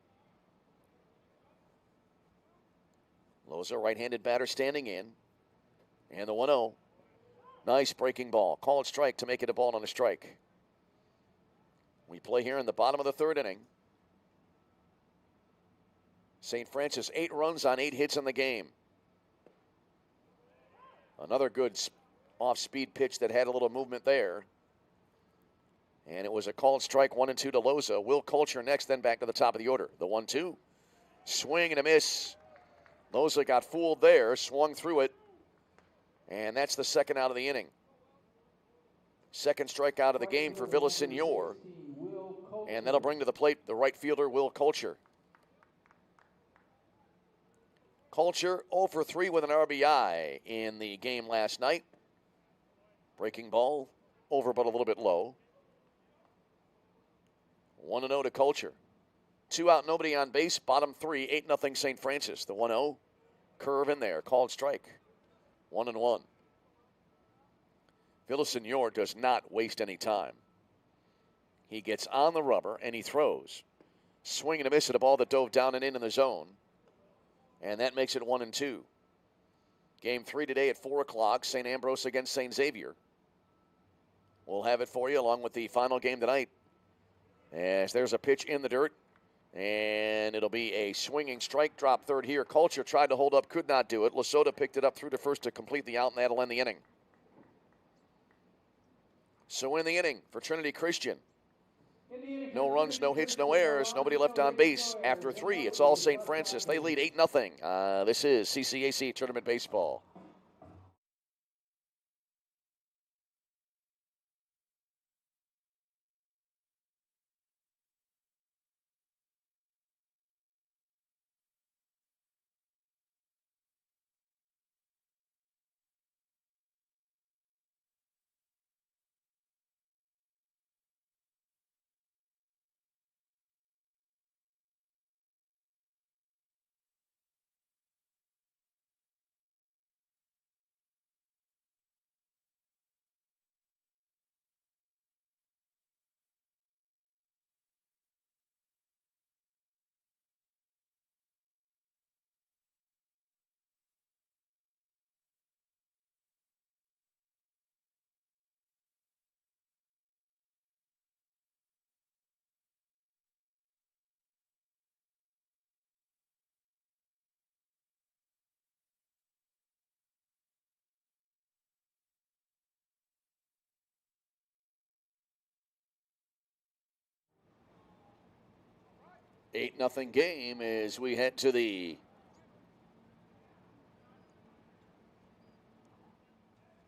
Loza, right-handed batter, standing in. And the 1-0. Nice breaking ball. Called strike to make it a ball and a strike. We play here in the bottom of the 3rd inning. St. Francis 8 runs on 8 hits in the game. Another good off-speed pitch that had a little movement there. And it was a called strike, 1-2 to Loza. Will Culture next, then back to the top of the order. The 1-2. Swing and a miss. Loza got fooled there, swung through it. And that's the second out of the inning. Second strikeout of the game for Villasenor. And that'll bring to the plate the right fielder, Will Culture. Culture 0 for 3 with an RBI in the game last night. Breaking ball, over but a little bit low. 1-0 to Culture. 2 out, nobody on base. Bottom 3, 8-0 St. Francis. The 1-0, curve in there, called strike. 1-1. Villasenor does not waste any time. He gets on the rubber and he throws. Swing and a miss at a ball that dove down and in the zone. And that makes it 1-2. Game 3 today at 4 o'clock, St. Ambrose against St. Xavier. We'll have it for you along with the final game tonight. As there's a pitch in the dirt, and it'll be a swinging strike, drop third here. Culture tried to hold up, could not do it. Lasota picked it up through to first to complete the out, and that'll end the inning. So in the inning for Trinity Christian, no runs, no hits, no errors, nobody left on base. After 3, it's all St. Francis. They lead 8-0. This is CCAC Tournament Baseball. Eight nothing game as we head to the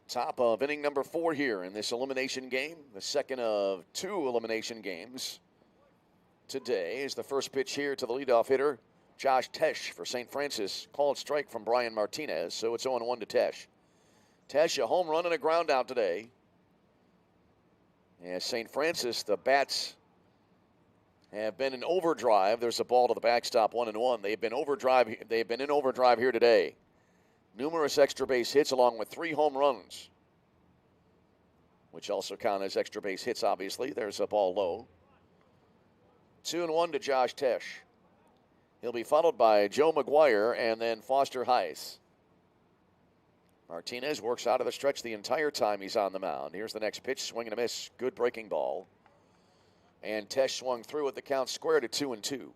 top of inning number 4 here in this elimination game. The second of 2 elimination games today is the first pitch here to the leadoff hitter, Josh Tesh for St. Francis. Called strike from Brian Martinez, so it's 0-1 to Tesh. Tesh, a home run and a ground out today. As St. Francis, the bats have been in overdrive. There's a ball to the backstop, 1-1. They've been in overdrive here today. Numerous extra base hits along with 3 home runs, which also count as extra base hits, obviously. There's a ball low. 2-1 to Josh Tesh. He'll be followed by Joe McGuire and then Foster Heiss. Martinez works out of the stretch the entire time he's on the mound. Here's the next pitch, swing and a miss. Good breaking ball. And Tesh swung through it. The count squared at 2-2.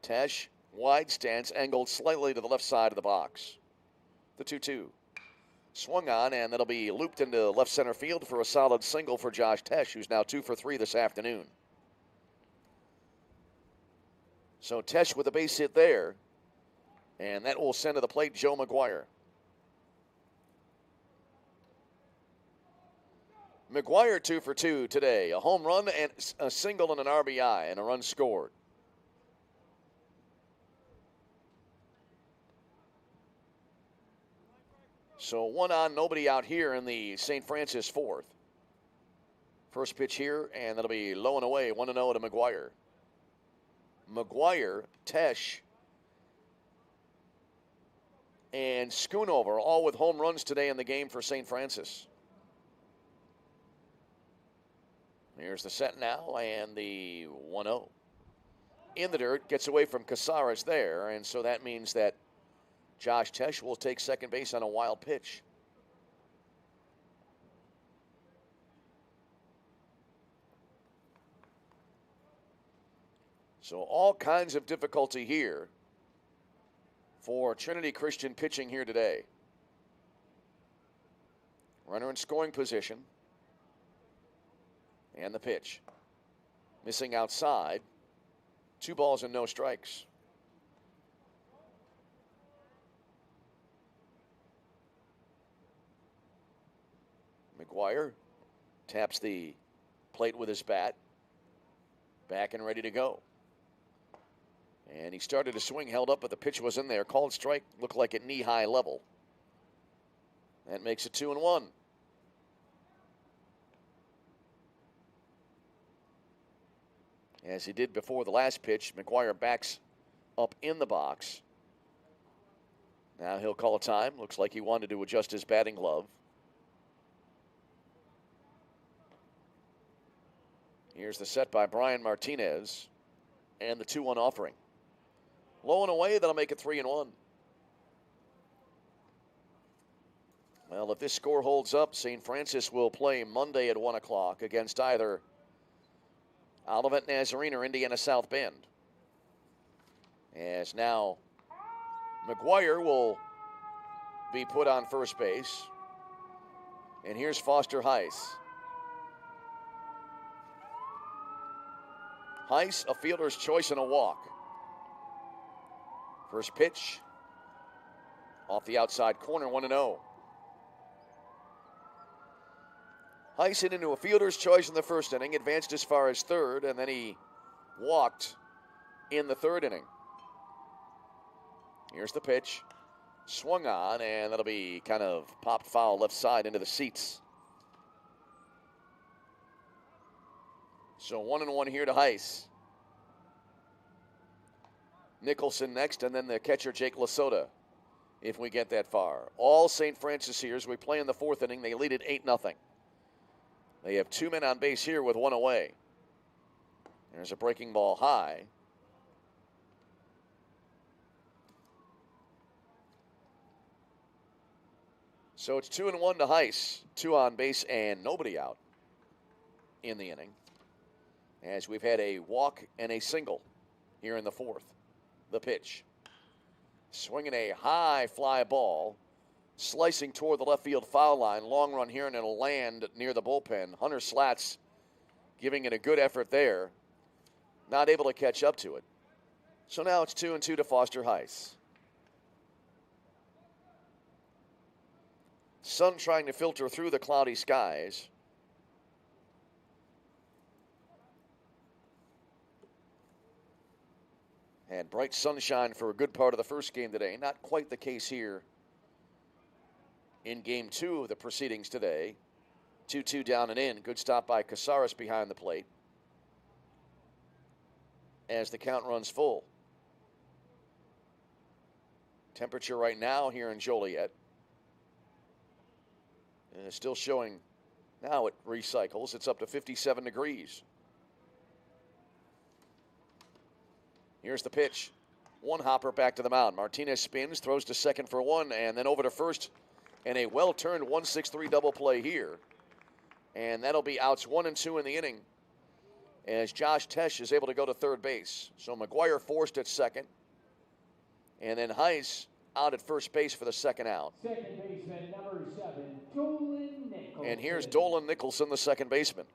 Tesh, wide stance, angled slightly to the left side of the box. The 2-2. Swung on, and that'll be looped into left center field for a solid single for Josh Tesh, who's now 2 for 3 this afternoon. So Tesh with a base hit there, and that will send to the plate Joe McGuire. McGuire 2 for 2 today. A home run and a single and an RBI and a run scored. So 1 on, nobody out here in the St. Francis 4th. First pitch here, and that'll be low and away, 1-0 to McGuire. McGuire, Tesh, and Schoonover, all with home runs today in the game for St. Francis. Here's the set now, and the 1-0. In the dirt, gets away from Casares there, and so that means that Josh Tesh will take second base on a wild pitch. So all kinds of difficulty here for Trinity Christian pitching here today. Runner in scoring position. And the pitch. Missing outside. 2 balls and no strikes. McGuire taps the plate with his bat. Back and ready to go. And he started to swing, held up, but the pitch was in there. Called strike, looked like at knee-high level. That makes it 2-1. As he did before the last pitch, McGuire backs up in the box. Now he'll call a time. Looks like he wanted to adjust his batting glove. Here's the set by Brian Martinez and the 2-1 offering. Low and away, that'll make it 3-1. Well, if this score holds up, St. Francis will play Monday at 1 o'clock against either Olivet Nazarene or Indiana South Bend. As now McGuire will be put on first base. And here's Foster Heiss. Heiss, a fielder's choice and a walk. First pitch. Off the outside corner, 1-0. Heiss hit into a fielder's choice in the first inning, advanced as far as third, and then he walked in the third inning. Here's the pitch. Swung on, and that'll be kind of popped foul left side into the seats. So 1-1 here to Heiss. Nicholson next, and then the catcher Jake Lasota, if we get that far. All St. Francis here as we play in the fourth inning. They lead it 8-0. They have 2 men on base here with 1 away. There's a breaking ball high. So it's 2-1 to Heiss. 2 on base and nobody out in the inning. As we've had a walk and a single here in the fourth. The pitch. Swinging a high fly ball. Slicing toward the left field foul line. Long run here, and it'll land near the bullpen. Hunter Slats giving it a good effort there. Not able to catch up to it. So now it's 2-2 to Foster Heiss. Sun trying to filter through the cloudy skies. Had bright sunshine for a good part of the first game today. Not quite the case here in game 2 of the proceedings today. 2-2 down and in. Good stop by Casares behind the plate as the count runs full. Temperature right now here in Joliet. And it's still showing, now it recycles, it's up to 57 degrees. Here's the pitch. One hopper back to the mound. Martinez spins, throws to second for 1, and then over to first. And a well-turned 1-6-3 double play here. And that'll be outs 1 and 2 in the inning as Josh Tesh is able to go to third base. So McGuire forced at second. And then Heiss out at first base for the second out. Second baseman, number 7, Dolan Nicholson. And here's Dolan Nicholson, the second baseman.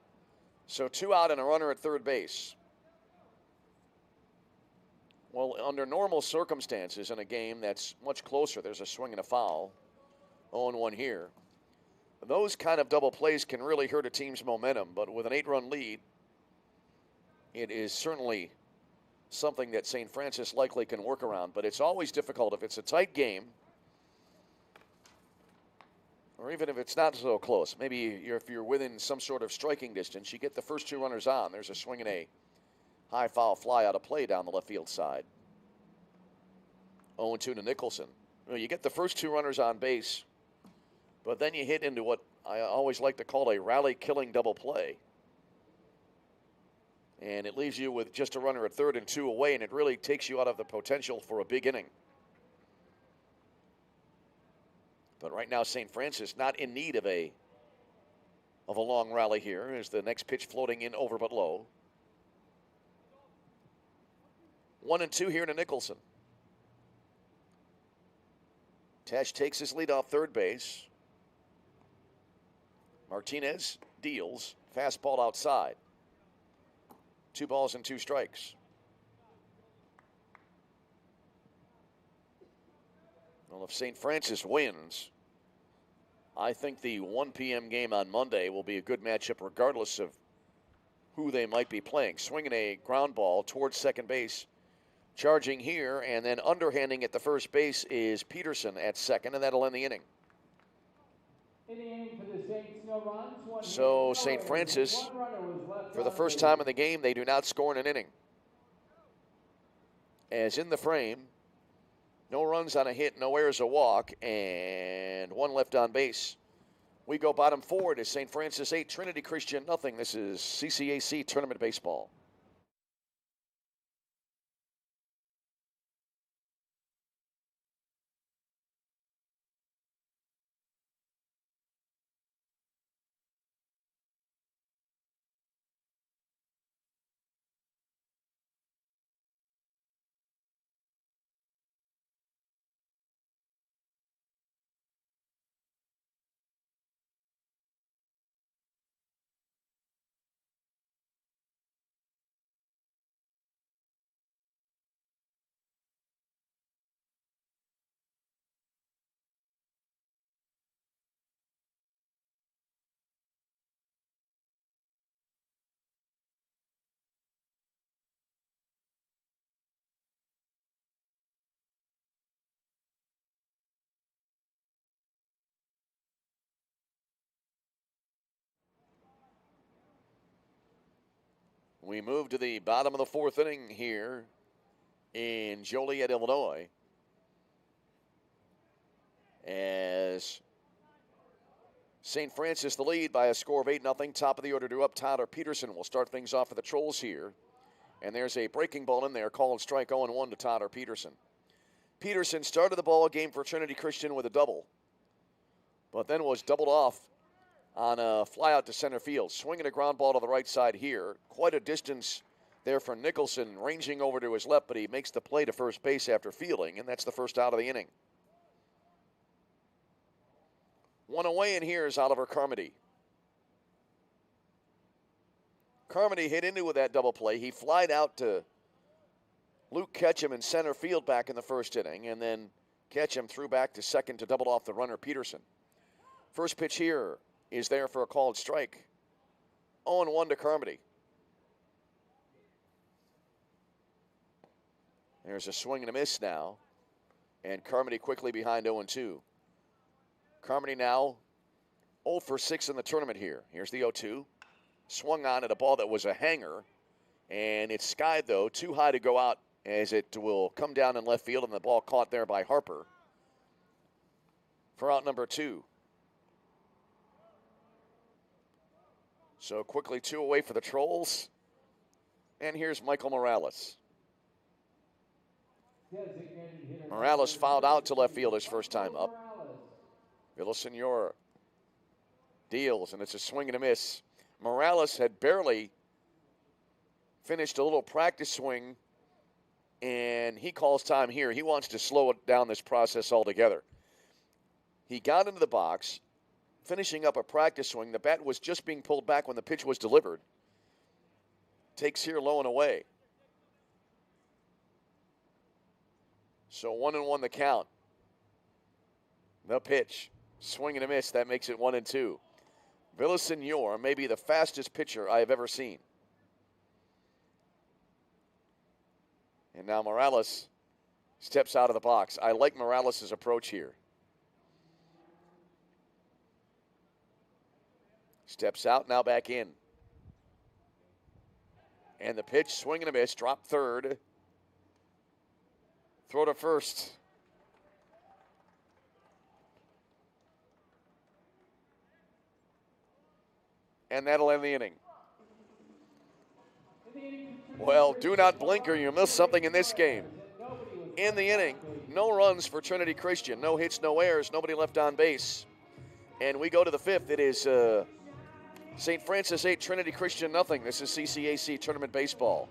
So 2 out and a runner at third base. Well, under normal circumstances in a game that's much closer, there's a swing and a foul. 0-1 here. Those kind of double plays can really hurt a team's momentum, but with an 8-run lead, it is certainly something that St. Francis likely can work around, but it's always difficult if it's a tight game, or even if it's not so close. Maybe if you're within some sort of striking distance, you get the first 2 runners on. There's a swing and a high foul fly out of play down the left field side. 0-2 to Nicholson. Well, you get the first 2 runners on base, but then you hit into what I always like to call a rally-killing double play. And it leaves you with just a runner at third and 2 away, and it really takes you out of the potential for a big inning. But right now, St. Francis not in need of a long rally here as the next pitch floating in over but low. 1 and 2 here to Nicholson. Tesh takes his lead off third base. Martinez deals, Fastball outside. 2 balls and 2 strikes. Well, if St. Francis wins, I think the 1 p.m. game on Monday will be a good matchup regardless of who they might be playing. Swinging a ground ball towards second base. Charging here and then underhanding at the first base is Peterson at second, and that'll end the inning. In the inning for the Saints, no runs, 1 So hit, St. no Francis, errors. 1 runner was left for the on first base. time in the game, they do not score in an inning. As in the frame, no runs on a hit, no errors, a walk, and 1 left on base. We go bottom 4 to St. Francis 8, Trinity Christian nothing. This is CCAC Tournament Baseball. We move to the bottom of the 4th inning here in Joliet, Illinois, as St. Francis the lead by a score of 8-0. Top of the order to up. Tyler Peterson will start things off for the Trolls here. And there's a breaking ball in there, called strike 0-1 to Tyler Peterson. Peterson started the ball game for Trinity Christian with a double, but then was doubled off on a fly out to center field. Swinging a ground ball to the right side here. Quite a distance there for Nicholson, ranging over to his left, but he makes the play to first base after fielding, and that's the first out of the inning. 1 away, and here's Oliver Carmody. Carmody hit into with that double play. He flied out to Luke Ketchum in center field back in the first inning, and then Ketchum threw back to second to double off the runner Peterson. First pitch here is there for a called strike. 0-1 to Carmody. There's a swing and a miss now, and Carmody quickly behind 0-2. Carmody now 0 for 6 in the tournament here. Here's the 0-2. Swung on at a ball that was a hanger, and it's skied, though, too high to go out as it will come down in left field, and the ball caught there by Harper for out number 2. So quickly 2 away for the Trolls. And here's Michael Morales. Morales fouled out to left field his first time up. Villasenor deals, and it's a swing and a miss. Morales had barely finished a little practice swing, and he calls time here. He wants to slow it down, this process altogether. He got into the box, finishing up a practice swing. The bat was just being pulled back when the pitch was delivered. Takes here low and away. So 1-1 the count. The pitch. Swing and a miss. That makes it 1-2. Villasenor may be the fastest pitcher I have ever seen. And now Morales steps out of the box. I like Morales' approach here. Steps out, now back in. And the pitch, swing and a miss, drop third. Throw to first. And that'll end the inning. Well, do not blink or you'll miss something in this game. In the inning, no runs for Trinity Christian. No hits, no errors, nobody left on base. And we go to the 5th. It is St. Francis 8, Trinity Christian nothing. This is CCAC Tournament Baseball.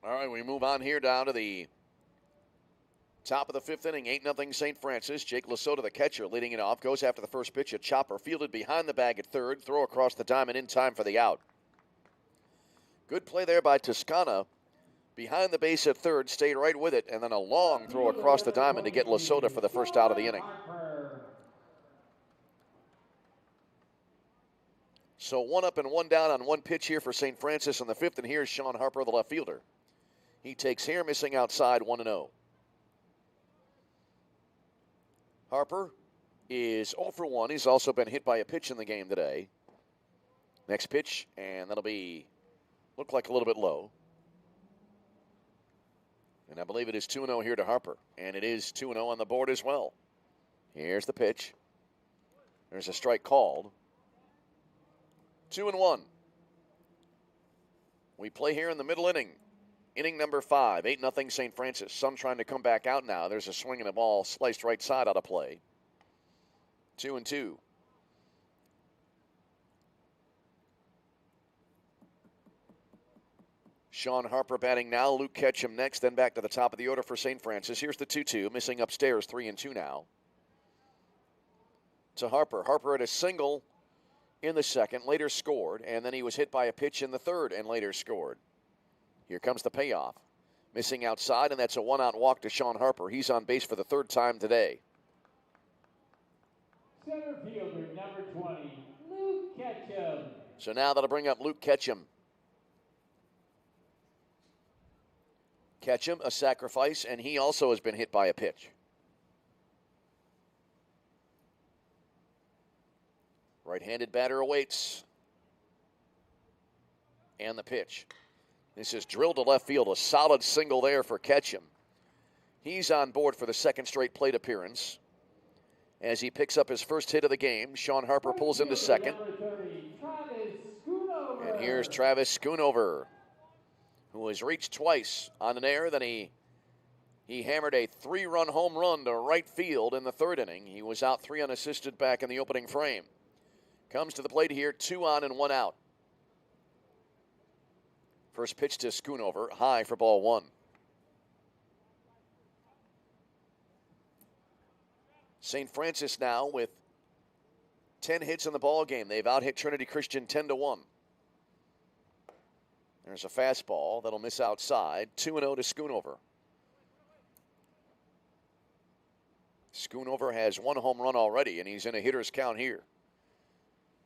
All right, we move on here down to the top of the fifth inning. 8-0 St. Francis. Jake Lasota, the catcher, leading it off. Goes after the first pitch. A chopper fielded behind the bag at third. Throw across the diamond in time for the out. Good play there by Toscana. Behind the base at third, stayed right with it, and then a long throw across the diamond to get Lasota for the first out of the inning. So 1 up and 1 down on one pitch here for St. Francis in the fifth, and here's Sean Harper, the left fielder. He takes here, missing outside, 1-0. Harper is 0 for 1. He's also been hit by a pitch in the game today. Next pitch, and that'll be, look like a little bit low. And I believe it is 2-0 here to Harper. And it is 2-0 on the board as well. Here's the pitch. There's a strike called. 2-1. We play here in the middle inning. Inning number 5, 8-0 St. Francis. Sun trying to come back out now. There's a swing and a ball sliced right side out of play. 2-2. Sean Harper batting now. Luke Ketchum next, then back to the top of the order for St. Francis. Here's the 2-2, missing upstairs, 3-2 now. To Harper. Harper had a single in the second, later scored, and then he was hit by a pitch in the third and later scored. Here comes the payoff. Missing outside, and that's a one-out walk to Sean Harper. He's on base for the third time today. Center fielder, number 20, Luke Ketchum. So now that'll bring up Luke Ketchum. Ketchum, a sacrifice, and he also has been hit by a pitch. Right-handed batter awaits. And the pitch. This is drilled to left field. A solid single there for Ketchum. He's on board for the second straight plate appearance. As he picks up his first hit of the game, Sean Harper pulls into second. And here's Travis Schoonover, who has reached twice on an error. Then he hammered a 3-run home run to right field in the third inning. He was out 3 unassisted back in the opening frame. Comes to the plate here, 2 on and 1 out. First pitch to Schoonover, high for ball 1. St. Francis now with 10 hits in the ball game. They've out-hit Trinity Christian 10-1. There's a fastball that'll miss outside. 2-0 to Schoonover. Schoonover has 1 home run already, and he's in a hitter's count here.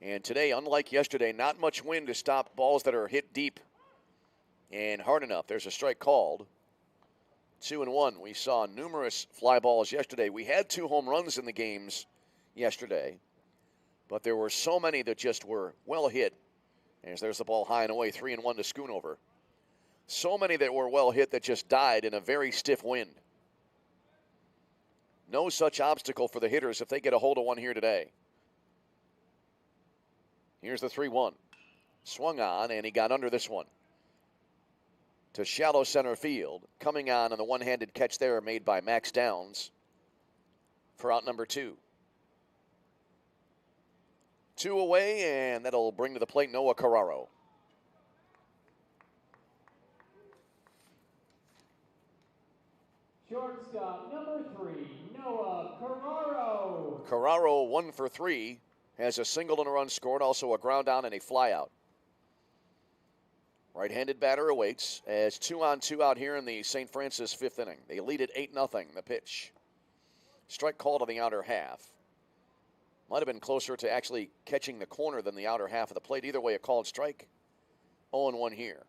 And today, unlike yesterday, not much wind to stop balls that are hit deep and hard enough. There's a strike called. 2-1. We saw numerous fly balls yesterday. We had 2 home runs in the games yesterday, but there were so many that just were well hit. As there's the ball high and away, 3-1 to Schoonover. So many that were well hit that just died in a very stiff wind. No such obstacle for the hitters if they get a hold of one here today. Here's the 3-1. Swung on, and he got under this one. To shallow center field. Coming on the one-handed catch there made by Max Downs for out number 2. 2 away, and that'll bring to the plate Noah Carraro. Shortstop, number 3, Noah Carraro. Carraro, 1 for 3, has a single and a run scored, also a ground down and a fly out. Right-handed batter awaits as 2 on 2 out here in the St. Francis 5th inning. They lead it 8-0, the pitch. Strike called on the outer half. Might have been closer to actually catching the corner than the outer half of the plate. Either way, a called strike. 0-1 here.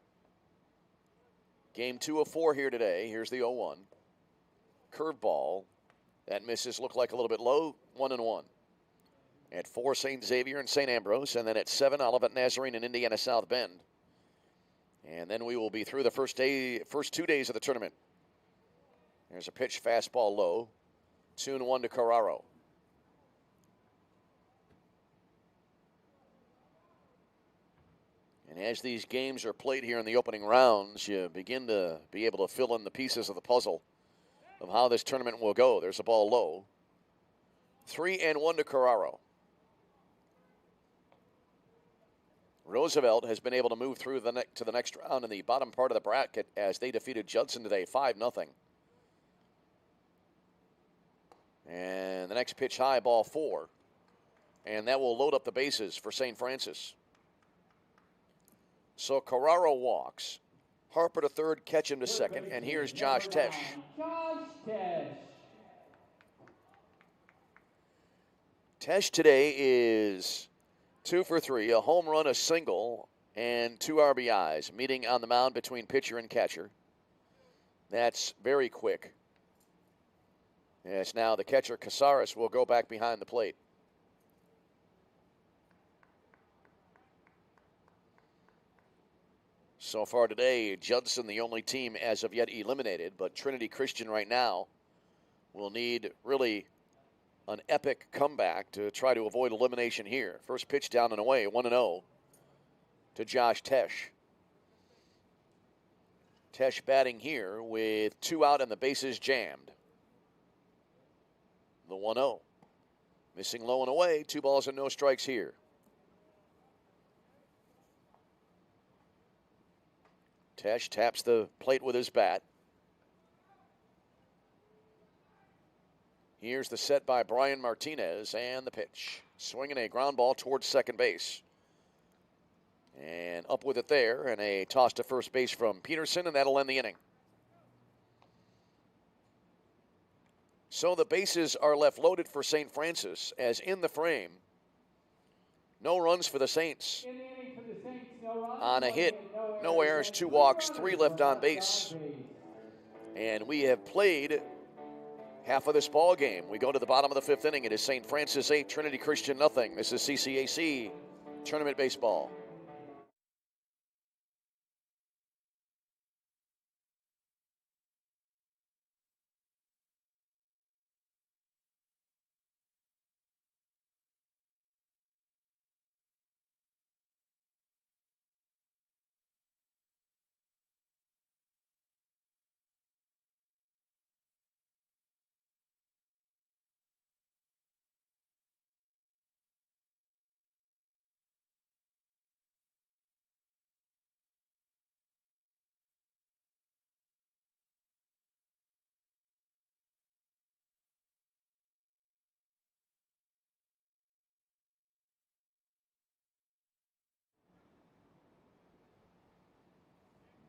Game 2 of 4 here today. Here's the 0-1. Curveball. That misses, look like a little bit low. 1-1. At 4, St. Xavier and St. Ambrose. And then at 7, Olivet Nazarene and Indiana South Bend. And then we will be through the first 2 days of the tournament. There's a pitch, fastball low. 2-1 to Carraro. And as these games are played here in the opening rounds, you begin to be able to fill in the pieces of the puzzle of how this tournament will go. There's a ball low. 3-1 to Carraro. Roosevelt has been able to move through to the next round in the bottom part of the bracket as they defeated Judson today 5-0. And the next pitch high, ball 4. And that will load up the bases for St. Francis. So Carraro walks. Harper to third, Ketchum to second, and here's Josh Tesh. Josh Tesh. Tesh today is 2 for 3, a home run, a single, and 2 RBIs. Meeting on the mound between pitcher and catcher. That's very quick. Yes, now the catcher, Casares, will go back behind the plate. So far today, Judson the only team as of yet eliminated, but Trinity Christian right now will need really an epic comeback to try to avoid elimination here. First pitch down and away, 1-0 to Josh Tesh. Tesh batting here with 2 out and the bases jammed. The 1-0. Missing low and away, 2 balls and no strikes here. Tesh taps the plate with his bat. Here's the set by Brian Martinez and the pitch. Swinging a ground ball towards second base. And up with it there, and a toss to first base from Peterson, and that'll end the inning. So the bases are left loaded for St. Francis, as in the frame, no runs for the Saints. On a hit, no errors, 2 walks, 3 left on base. And we have played half of this ball game. We go to the bottom of the 5th inning. It is St. Francis 8, Trinity Christian nothing. This is CCAC Tournament Baseball.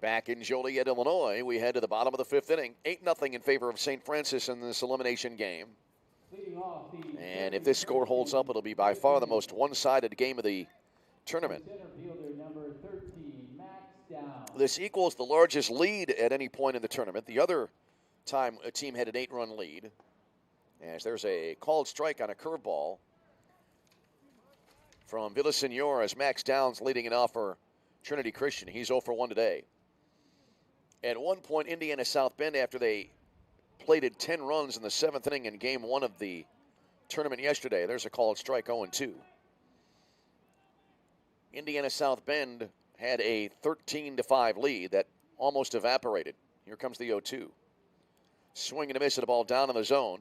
Back in Joliet, Illinois, we head to the bottom of the 5th inning. 8-0 in favor of St. Francis in this elimination game. And if this score holds up, it'll be by far the most one-sided game of the tournament. This equals the largest lead at any point in the tournament. The other time a team had an 8-run lead, as there's a called strike on a curveball from Villasenor as Max Downs leading it off for Trinity Christian. He's 0 for 1 today. At one point, Indiana South Bend, after they plated 10 runs in the 7th inning in game 1 of the tournament yesterday, there's a called strike, 0-2. Indiana South Bend had a 13-5 lead that almost evaporated. Here comes the 0-2. Swing and a miss at a ball down in the zone.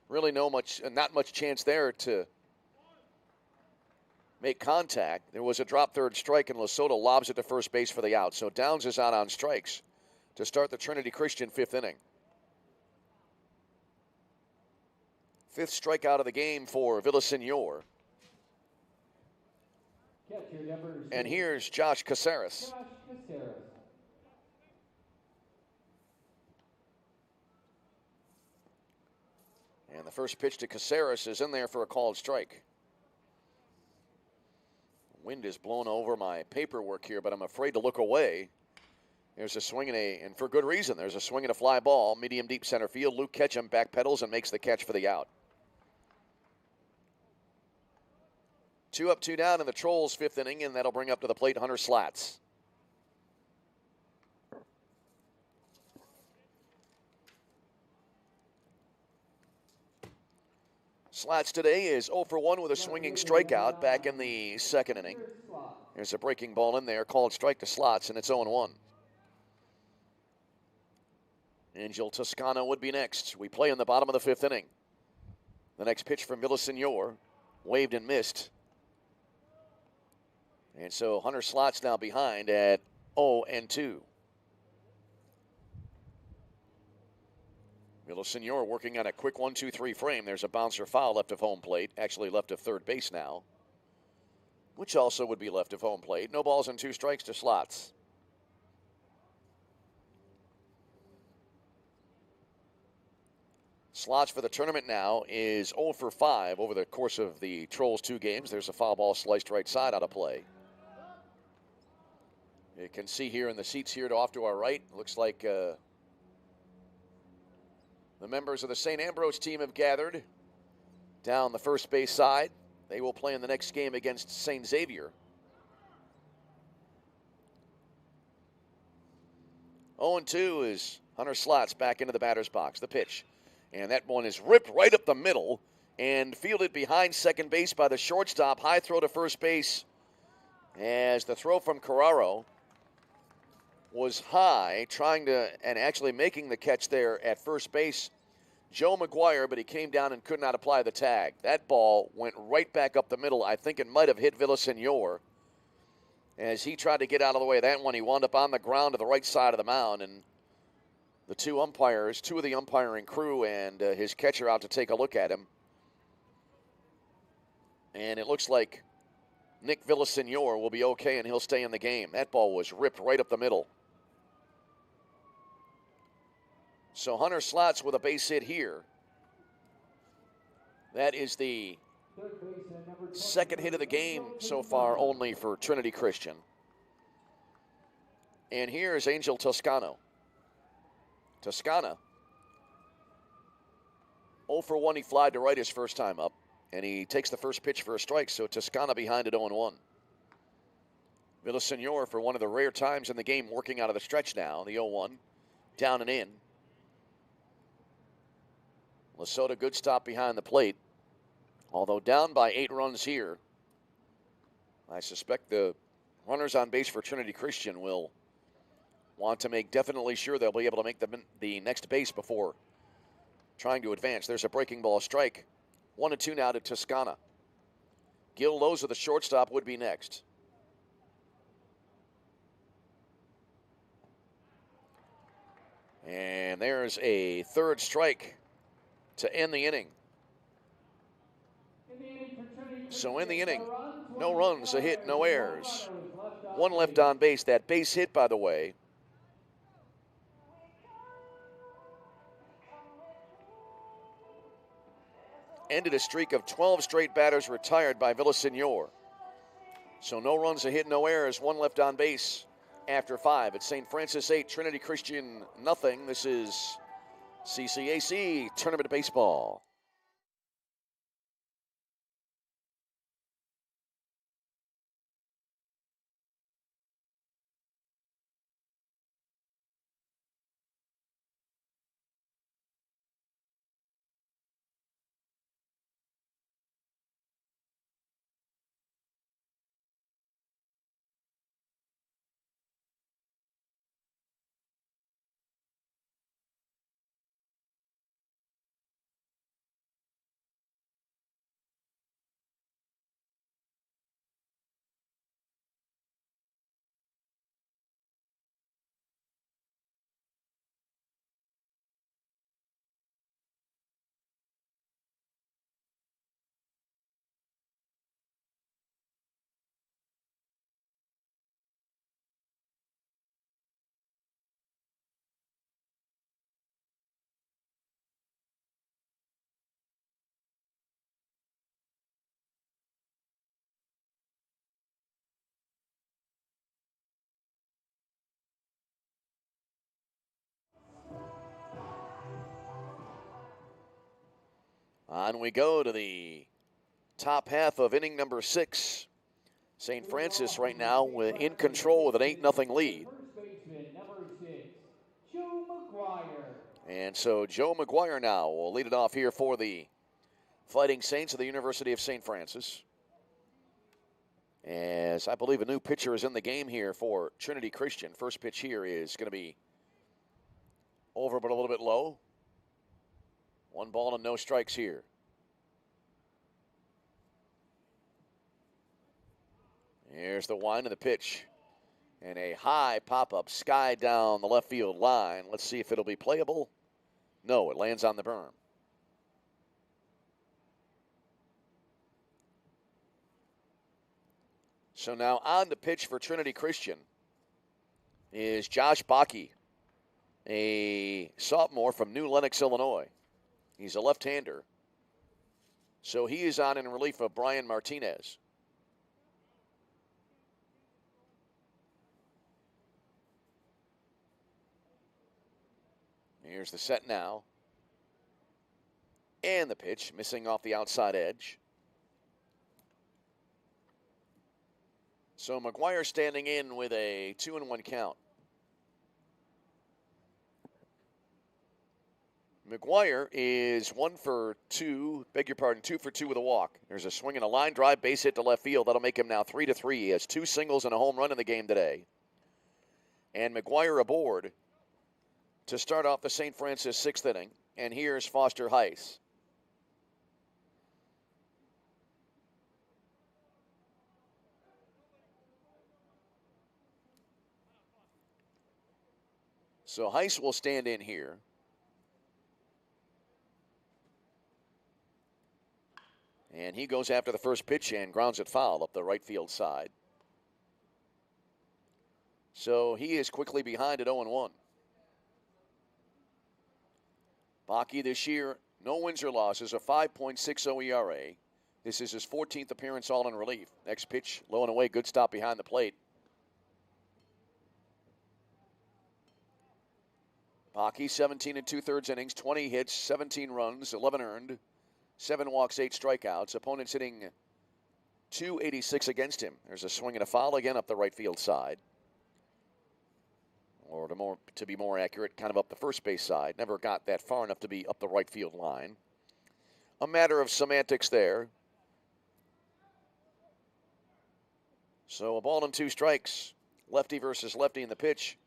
Really not much chance there to make contact. There was a drop third strike, and Lesotho lobs it to first base for the out. So Downs is out on strikes to start the Trinity Christian 5th inning. 5th strikeout of the game for Villasenor. And here's Josh Casares. And the first pitch to Casares is in there for a called strike. Wind is blown over my paperwork here, but I'm afraid to look away. There's a swing and for good reason. There's a swing and a fly ball, medium deep center field. Luke Ketchum backpedals and makes the catch for the out. 2 up, 2 down in the Trolls' 5th inning, and that'll bring up to the plate Hunter Slats. Slats today is 0 for 1 with a swinging strikeout back in the 2nd inning. There's a breaking ball in there, called strike to Slats, and it's 0-1. Angel Toscano would be next. We play in the bottom of the 5th inning. The next pitch from Villasenor, waved and missed. And so Hunter Slots now behind at 0-2. Villasenor working on a quick 1-2-3 frame. There's a bouncer foul left of home plate, actually left of third base now, which also would be left of home plate. No balls and 2 strikes to Slots. Slots for the tournament now is 0 for 5 over the course of the Trolls 2 games. There's a foul ball sliced right side out of play. You can see here in the seats here off to our right, looks like the members of the St. Ambrose team have gathered down the first base side. They will play in the next game against St. Xavier. 0-2 is Hunter Slots back into the batter's box. The pitch. And that one is ripped right up the middle and fielded behind second base by the shortstop. High throw to first base as the throw from Carraro was high, trying to and actually making the catch there at first base. Joe McGuire, but he came down and could not apply the tag. That ball went right back up the middle. I think it might have hit Villasenor. As he tried to get out of the way of that one, he wound up on the ground to the right side of the mound, and the two umpires, two of the umpiring crew and his catcher out to take a look at him. And it looks like Nick Villasenor will be okay and he'll stay in the game. That ball was ripped right up the middle. So Hunter Slots with a base hit here. That is the second hit of the game so far only for Trinity Christian. And here is Angel Toscano. Toscana, 0 for 1, he flied to right his first time up, and he takes the first pitch for a strike, so Toscana behind at 0-1. Villasenor, for one of the rare times in the game, working out of the stretch now, the 0-1, down and in. Lesota, good stop behind the plate, although down by 8 runs here. I suspect the runners on base for Trinity Christian will want to make definitely sure they'll be able to make the next base before trying to advance. There's a breaking ball strike. 1-2 now to Toscana. Gil Loza, the shortstop, would be next. And there's a third strike to end the inning. So in the inning, no runs, a hit, no errors. 1 left on base. That base hit, by the way, ended a streak of 12 straight batters retired by Villasenor. So no runs, a hit, no errors, 1 left on base after 5. It's St. Francis 8, Trinity Christian nothing. This is CCAC Tournament Baseball. On we go to the top half of inning number 6. St. Francis right now in control with an 8-0 lead. And so Joe McGuire now will lead it off here for the Fighting Saints of the University of St. Francis. As I believe a new pitcher is in the game here for Trinity Christian. First pitch here is going to be over but a little bit low. 1 ball and no strikes here. Here's the wind of the pitch. And a high pop-up sky down the left field line. Let's see if it'll be playable. No, it lands on the berm. So now on the pitch for Trinity Christian is Josh Bakke, a sophomore from New Lenox, Illinois. He's a left-hander. So he is on in relief of Brian Martinez. Here's the set now. And the pitch, missing off the outside edge. So McGuire standing in with a 2-1 count. McGuire is 1 for 2, 2 for 2 with a walk. There's a swing and a line drive, base hit to left field. That'll make him now 3-3. He has 2 singles and a home run in the game today. And McGuire aboard to start off the St. Francis 6th inning. And here's Foster Heiss. So Heiss will stand in here. And he goes after the first pitch and grounds it foul up the right field side. So he is quickly behind at 0-1. Bakke this year, no wins or losses, a 5.60 ERA. This is his 14th appearance all in relief. Next pitch, low and away, good stop behind the plate. Bakke, 17 2/3 innings, 20 hits, 17 runs, 11 earned, 7 walks, 8 strikeouts. Opponents hitting .286 against him. There's a swing and a foul again up the right field side. Or to be more accurate, kind of up the first base side. Never got that far enough to be up the right field line. A matter of semantics there. So a ball and 2 strikes. Lefty versus lefty in the pitch.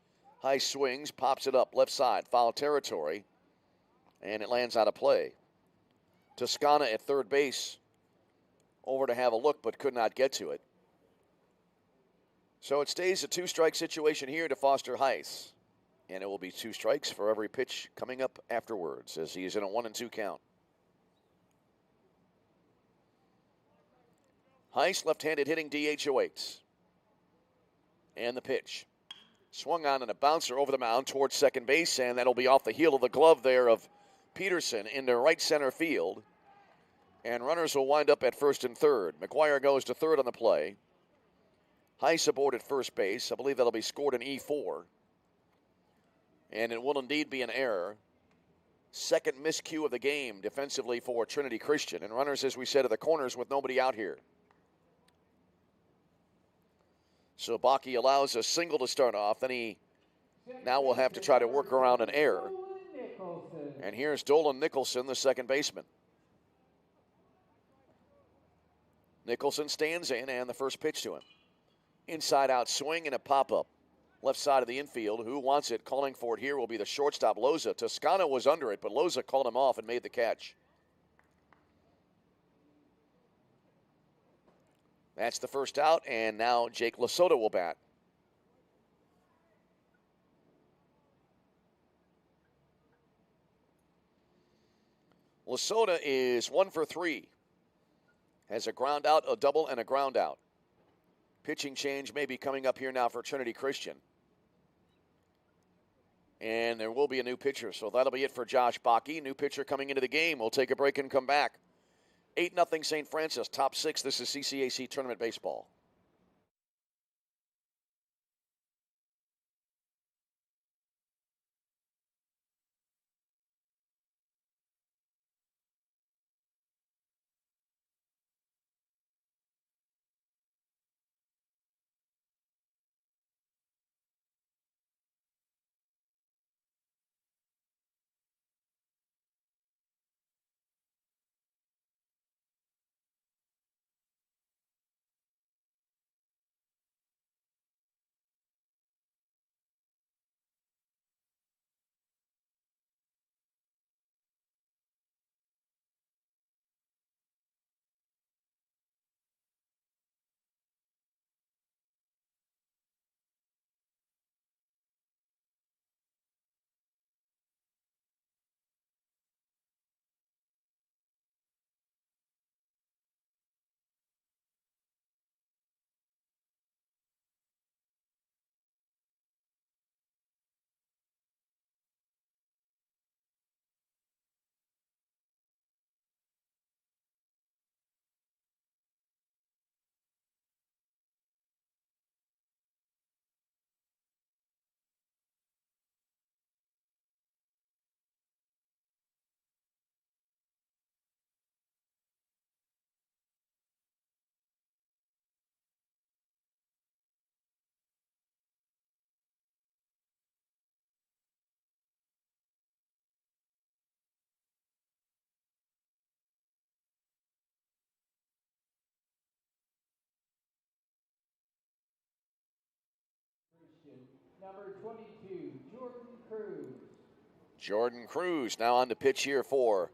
High swings, pops it up, left side, foul territory, and it lands out of play. Toscana at third base, over to have a look, but could not get to it. So it stays a 2-strike situation here to Foster Heiss, and it will be 2 strikes for every pitch coming up afterwards as he is in a 1-2 count. Heiss, left-handed hitting DH awaits. And the pitch. Swung on and a bouncer over the mound towards second base, and that'll be off the heel of the glove there of Peterson into right center field. And runners will wind up at first and third. McGuire goes to third on the play. Heiss aboard at first base. I believe that'll be scored in E4. And it will indeed be an error. Second miscue of the game defensively for Trinity Christian. And runners, as we said, at the corners with nobody out here. So Bakke allows a single to start off. Then he now will have to try to work around an error. And here's Dolan Nicholson, the second baseman. Nicholson stands in, and the first pitch to him. Inside out swing and a pop-up. Left side of the infield. Who wants it? Calling for it here will be the shortstop, Loza. Toscana was under it, but Loza called him off and made the catch. That's the first out, and now Jake Lasota will bat. Lasota is 1 for 3. Has a ground out, a double, and a ground out. Pitching change may be coming up here now for Trinity Christian. And there will be a new pitcher, so that'll be it for Josh Bakke. New pitcher coming into the game. We'll take a break and come back. 8-0 St. Francis, top 6. This is CCAC Tournament Baseball. number 22, Jordan Cruz. Jordan Cruz now on the pitch here for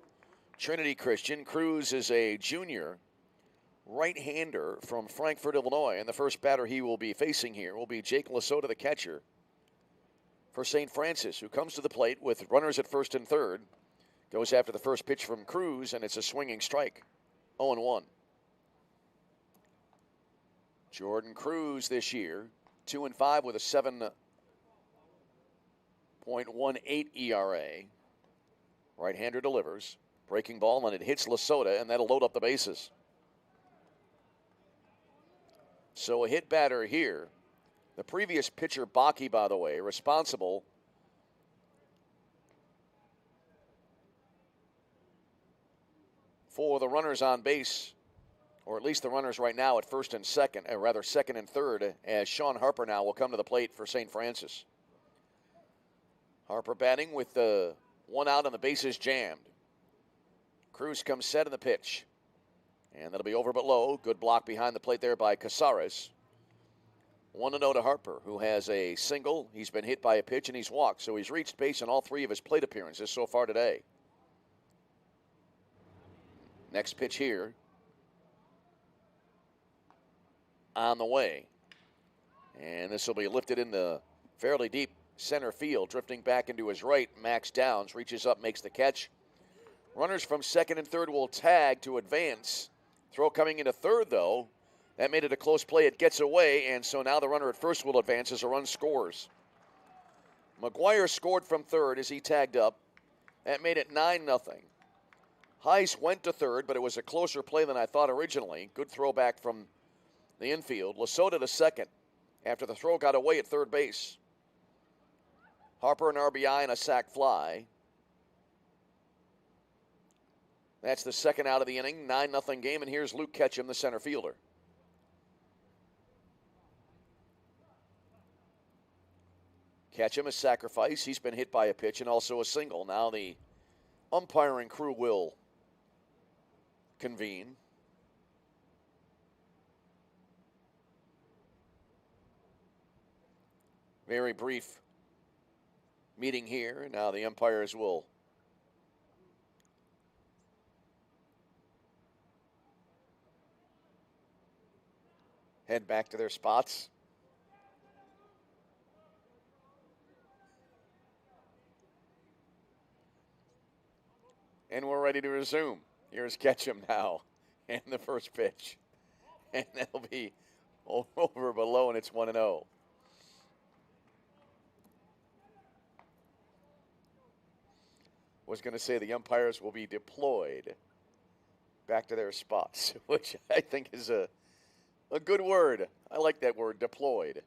Trinity Christian. Cruz is a junior right-hander from Frankfort, Illinois, and the first batter he will be facing here will be Jake Lasota, the catcher for St. Francis, who comes to the plate with runners at first and third. Goes after the first pitch from Cruz, and it's a swinging strike. 0-1. Jordan Cruz this year, 2-5 with a 7.18 ERA. Right-hander delivers. Breaking ball, and it hits Lasota, and that'll load up the bases. So a hit batter here. The previous pitcher, Baki, by the way, responsible for the runners on base, or at least the runners right now at first and second, or rather second and third, as Sean Harper now will come to the plate for St. Francis. Harper batting with the one out and the bases jammed. Cruz comes set in the pitch. And that'll be over but low. Good block behind the plate there by Casares. 1-0 to Harper, who has a single. He's been hit by a pitch and he's walked, so he's reached base in all three of his plate appearances so far today. Next pitch here. On the way. And this will be lifted into fairly deep center field. Drifting back into his right, Max Downs reaches up, makes the catch. Runners from second and third will tag to advance. Throw coming into third, though. That made it a close play. It gets away, and so now the runner at first will advance as a run scores. McGuire scored from third as he tagged up. That made it 9-0. Heiss went to third, but it was a closer play than I thought originally. Good throwback from the infield. Lasota to second after the throw got away at third base. Harper an RBI and a sac fly. That's the second out of the inning, 9-0 game, and here's Luke Ketchum, the center fielder. Ketchum, a sacrifice. He's been hit by a pitch and also a single. Now the umpiring crew will convene. Very brief meeting here. Now the umpires will head back to their spots. And we're ready to resume. Here's Ketchum now and the first pitch. And that'll be over below, and it's 1-0. Was going to say the umpires will be deployed back to their spots, which I think is a good word. I like that word, deployed.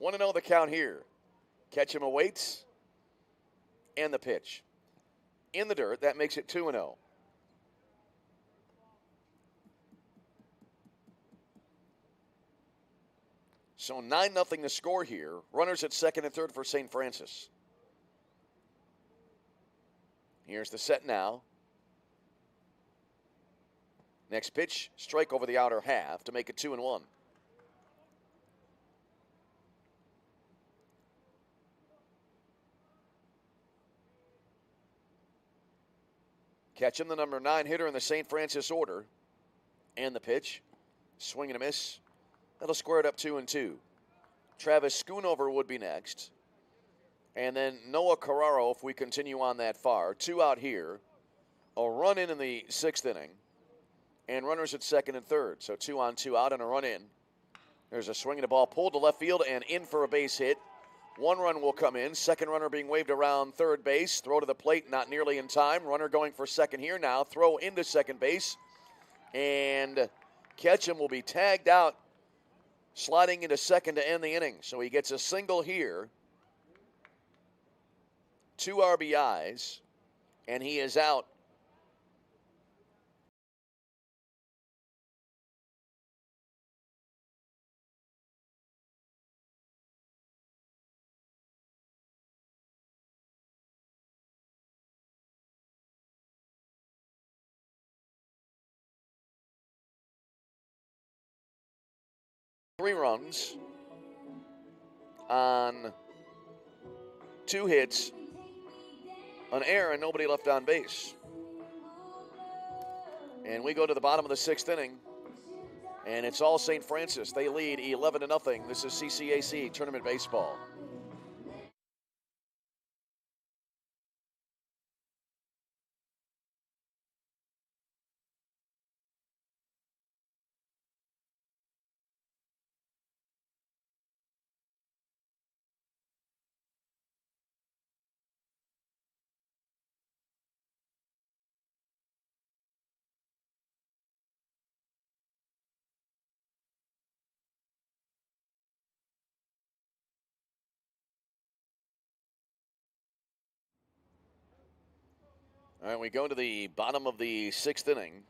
1-0 the count here. Ketchum awaits, and the pitch. In the dirt, that makes it 2-0. So 9-0 the score here. Runners at second and third for St. Francis. Here's the set now. Next pitch, strike over the outer half to make it 2-1. Ketchum, the number 9 hitter in the St. Francis order. And the pitch. Swing and a miss. That'll square it up 2-2. Travis Schoonover would be next. And then Noah Carraro, if we continue on that far. 2 out here. A run in the 6th inning. And runners at second and third. So 2 on, 2 out, and a run in. There's a swing and a ball pulled to left field and in for a base hit. 1 run will come in. Second runner being waved around third base. Throw to the plate, not nearly in time. Runner going for second here now. Throw into second base. And Ketchum will be tagged out, sliding into second to end the inning. So he gets a single here. 2 RBIs. And he is out. Three runs on 2 hits, an error, and nobody left on base. And we go to the bottom of the 6th inning, and it's all St. Francis. They lead 11-0. This is CCAC Tournament Baseball. All right, we go to the bottom of the 6th inning.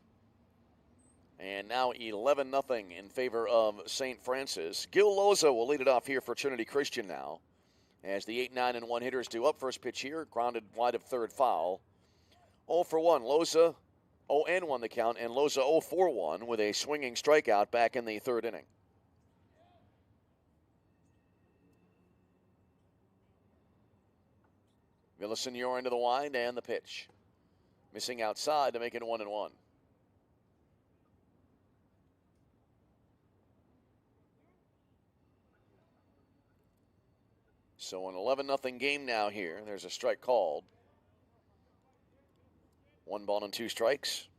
And now 11-0 in favor of St. Francis. Gil Loza will lead it off here for Trinity Christian now. As the 8-9-1 hitters do up. First pitch here, grounded wide of third foul. 0 for 1. Loza 0-1 the count, and Loza 0 for 1 with a swinging strikeout back in the 3rd inning. Villasenor into the wind and the pitch. Missing outside to make it 1-1. So an 11-0 game now here. There's a strike called. 1 ball and 2 strikes.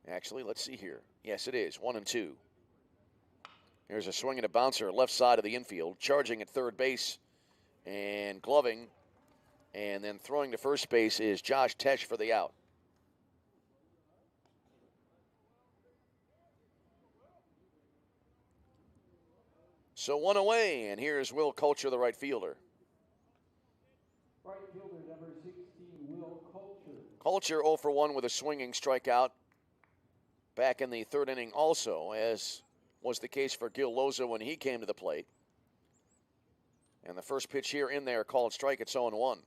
Actually, let's see here. Yes, it is. 1 and 2. Here's a swing and a bouncer left side of the infield. Charging at third base and gloving. And then throwing to first base is Josh Tesh for the out. So 1 away, and here's Will Culture, the right fielder. Right fielder number 16, Will Culture. Culture 0 for 1 with a swinging strikeout back in the 3rd inning also, as was the case for Gil Loza when he came to the plate. And the first pitch here in there called strike. It's 0-1.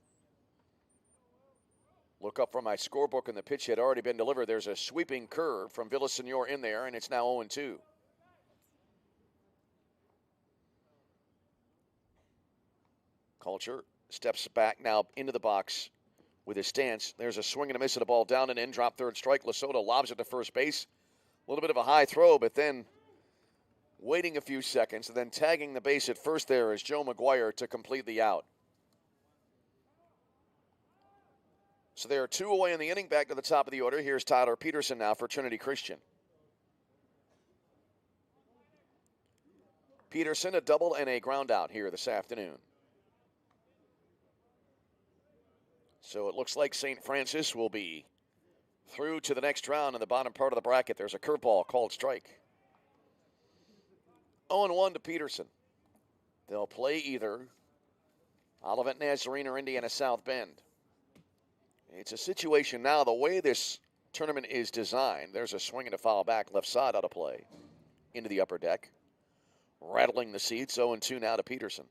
Look up from my scorebook, and the pitch had already been delivered. There's a sweeping curve from Villasenor in there, and it's now 0-2. Culture steps back now into the box with his stance. There's a swing and a miss at a ball down and in. Drop third strike. Lesotho lobs it to first base. A little bit of a high throw, but then waiting a few seconds and then tagging the base at first there is Joe McGuire to complete the out. So there are 2 away in the inning. Back to the top of the order. Here's Tyler Peterson now for Trinity Christian. Peterson, a double and a ground out here this afternoon. So it looks like St. Francis will be through to the next round in the bottom part of the bracket. There's a curveball called strike. 0-1 to Peterson. They'll play either Olivet Nazarene or Indiana South Bend. It's a situation now, the way this tournament is designed, there's a swing and a foul back left side out of play into the upper deck. Rattling the seats, 0-2 now to Peterson.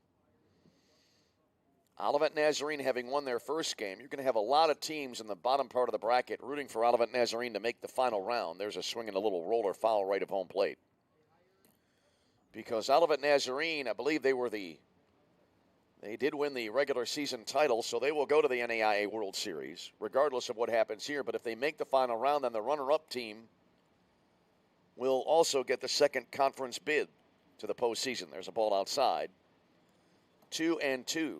Olivet Nazarene having won their first game, you're going to have a lot of teams in the bottom part of the bracket rooting for Olivet Nazarene to make the final round. There's a swing and a little roller foul right of home plate. Because Olivet Nazarene, I believe they did win the regular season title, so they will go to the NAIA World Series, regardless of what happens here. But if they make the final round, then the runner-up team will also get the second conference bid to the postseason. There's a ball outside. 2-2.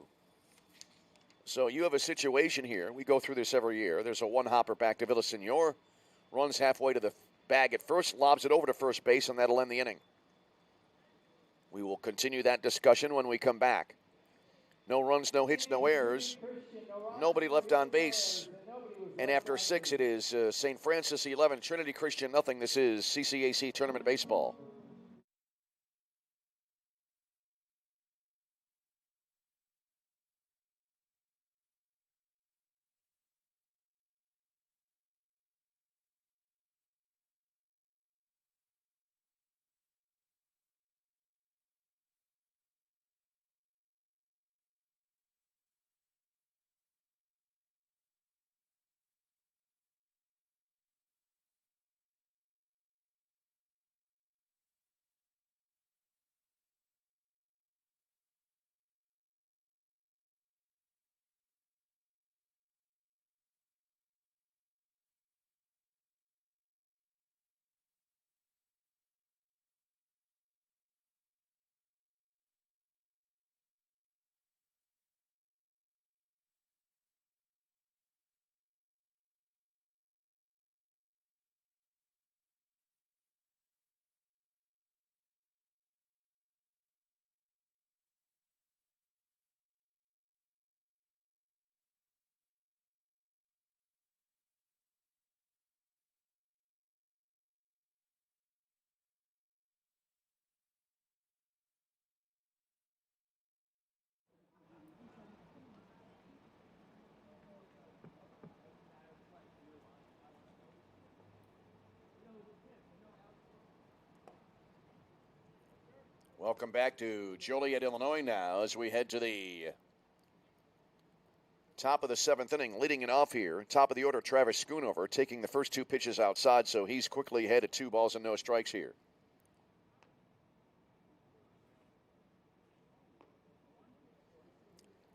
So you have a situation here. We go through this every year. There's a one-hopper back to Villasenor. Runs halfway to the bag at first, lobs it over to first base, and that'll end the inning. We will continue that discussion when we come back. No runs, no hits, no errors. Nobody left on base. And after 6, it is St. Francis 11, Trinity Christian nothing. This is CCAC Tournament Baseball. Welcome back to Joliet, Illinois now as we head to the top of the 7th inning. Leading it off here, top of the order, Travis Schoonover, taking the first 2 pitches outside, so he's quickly ahead at 2 balls and no strikes here.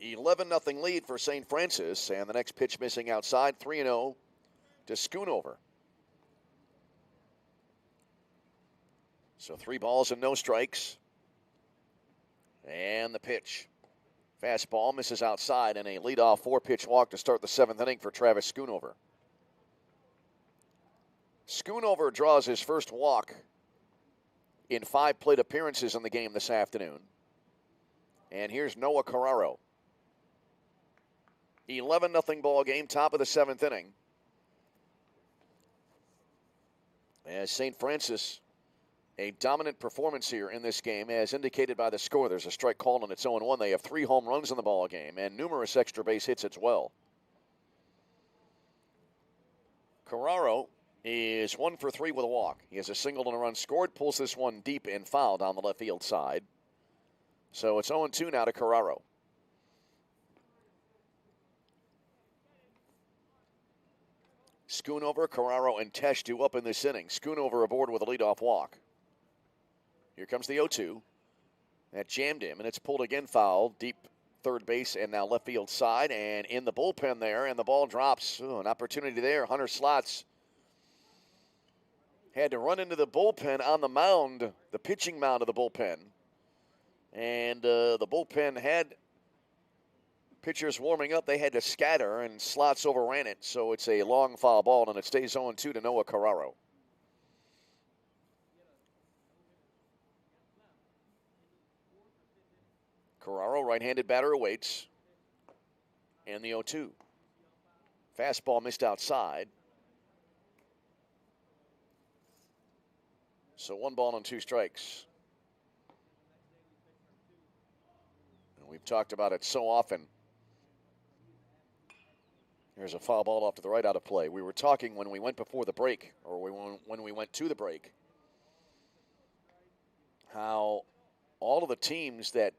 11-0 lead for St. Francis, and the next pitch missing outside, 3-0 to Schoonover. So 3 balls and no strikes. And the pitch. Fastball misses outside, and a leadoff 4-pitch walk to start the 7th inning for Travis Schoonover. Schoonover draws his first walk in 5 plate appearances in the game this afternoon. And here's Noah Carraro. 11-0 ball game, top of the 7th inning. As St. Francis, a dominant performance here in this game, as indicated by the score. There's a strike called on its 0-1. They have 3 home runs in the ball game and numerous extra base hits as well. Carraro is 1 for 3 with a walk. He has a single and a run scored, pulls this one deep and foul down the left field side. So it's 0-2 now to Carraro. Schoonover, Carraro, and Tesh due up in this inning. Schoonover aboard with a leadoff walk. Here comes the 0-2. That jammed him, and it's pulled again foul. Deep third base and now left field side, and in the bullpen there, and the ball drops. An opportunity there. Hunter Slots had to run into the bullpen on the mound, the pitching mound of the bullpen. And the bullpen had pitchers warming up. They had to scatter, and Slots overran it. So it's a long foul ball, and it stays 0-2 to Noah Carraro. Carraro, right-handed batter, awaits. And the 0-2. Fastball missed outside. So 1 ball and 2 strikes. And we've talked about it so often. Here's a foul ball off to the right, out of play. We were talking when we went before the break, or when we went to the break, how all of the teams that,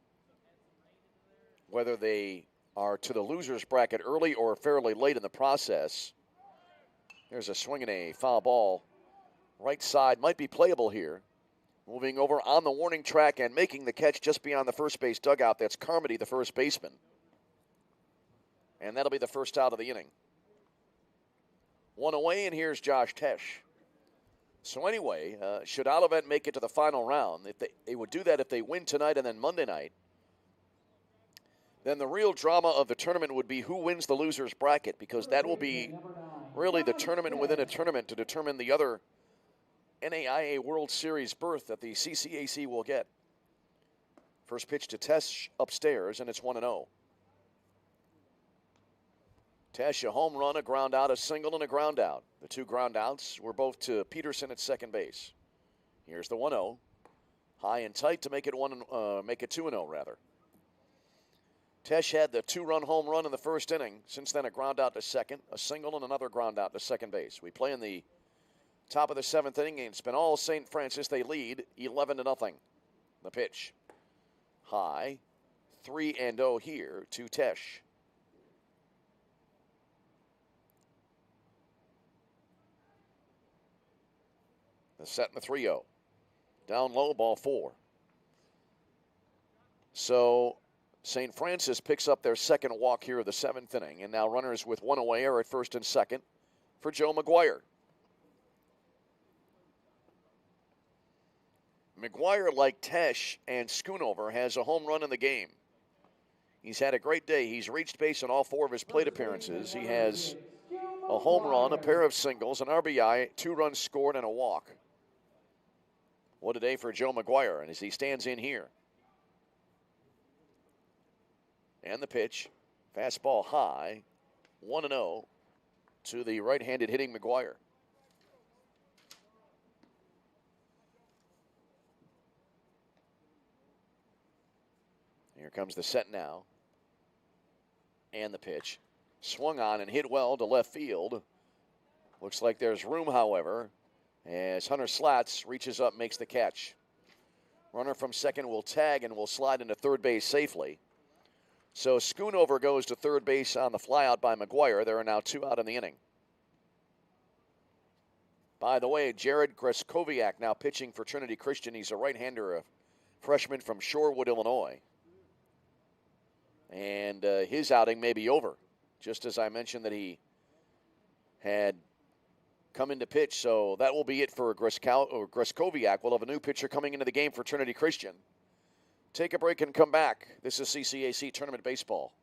whether they are to the loser's bracket early or fairly late in the process, there's a swing and a foul ball. Right side might be playable here. Moving over on the warning track and making the catch just beyond the first base dugout. That's Carmody, the first baseman. And that'll be the first out of the inning. 1 away, and here's Josh Tesh. So anyway, should Olivet make it to the final round, if they would do that if they win tonight and then Monday night, then the real drama of the tournament would be who wins the loser's bracket, because that will be really the tournament within a tournament to determine the other NAIA World Series berth that the CCAC will get. First pitch to Tesh upstairs, and it's 1-0. Tesh, a home run, a ground out, a single, and a ground out. The 2 ground outs were both to Peterson at second base. Here's the 1-0. High and tight to make it 2-0 rather. Tesh had the 2-run home run in the first inning. Since then, a ground out to second, a single, and another ground out to second base. We play in the top of the 7th inning, and it's been all St. Francis. They lead 11-0. The pitch. High. 3-0 here to Tesh. The set and the 3-0. Down low, ball 4. So St. Francis picks up their second walk here of the 7th inning, and now runners with 1 away are at first and second for Joe McGuire. McGuire, like Tesh and Schoonover, has a home run in the game. He's had a great day. He's reached base in all 4 of his plate appearances. He has a home run, a pair of singles, an RBI, 2 runs scored, and a walk. What a day for Joe McGuire, and as he stands in here. And the pitch, fastball high, 1-0 to the right-handed hitting McGuire. Here comes the set now. And the pitch. Swung on and hit well to left field. Looks like there's room, however, as Hunter Slats reaches up, makes the catch. Runner from second will tag and will slide into third base safely. So Schoonover goes to third base on the flyout by McGuire. There are now 2 out in the inning. By the way, Jared Greskowiak now pitching for Trinity Christian. He's a right-hander, a freshman from Shorewood, Illinois. And his outing may be over, just as I mentioned that he had come in to pitch. So that will be it for Greskowiak. We'll have a new pitcher coming into the game for Trinity Christian. Take a break and come back. This is CCAC Tournament Baseball.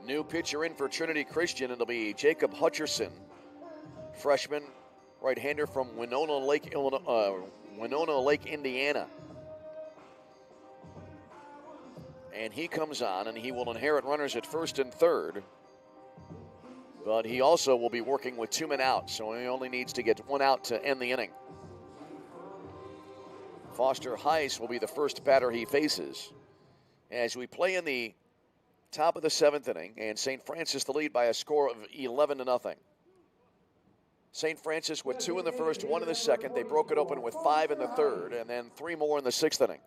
New pitcher in for Trinity Christian. It'll be Jacob Hutcherson, freshman right-hander from Winona Lake, Indiana. And he comes on, and he will inherit runners at first and third. But he also will be working with 2 men out, so he only needs to get 1 out to end the inning. Foster Heiss will be the first batter he faces as we play in the top of the 7th inning, and St. Francis the lead by a score of 11-0. St. Francis with 2 in the first, 1 in the second. They broke it open with 5 in the third, and then 3 more in the 6th inning.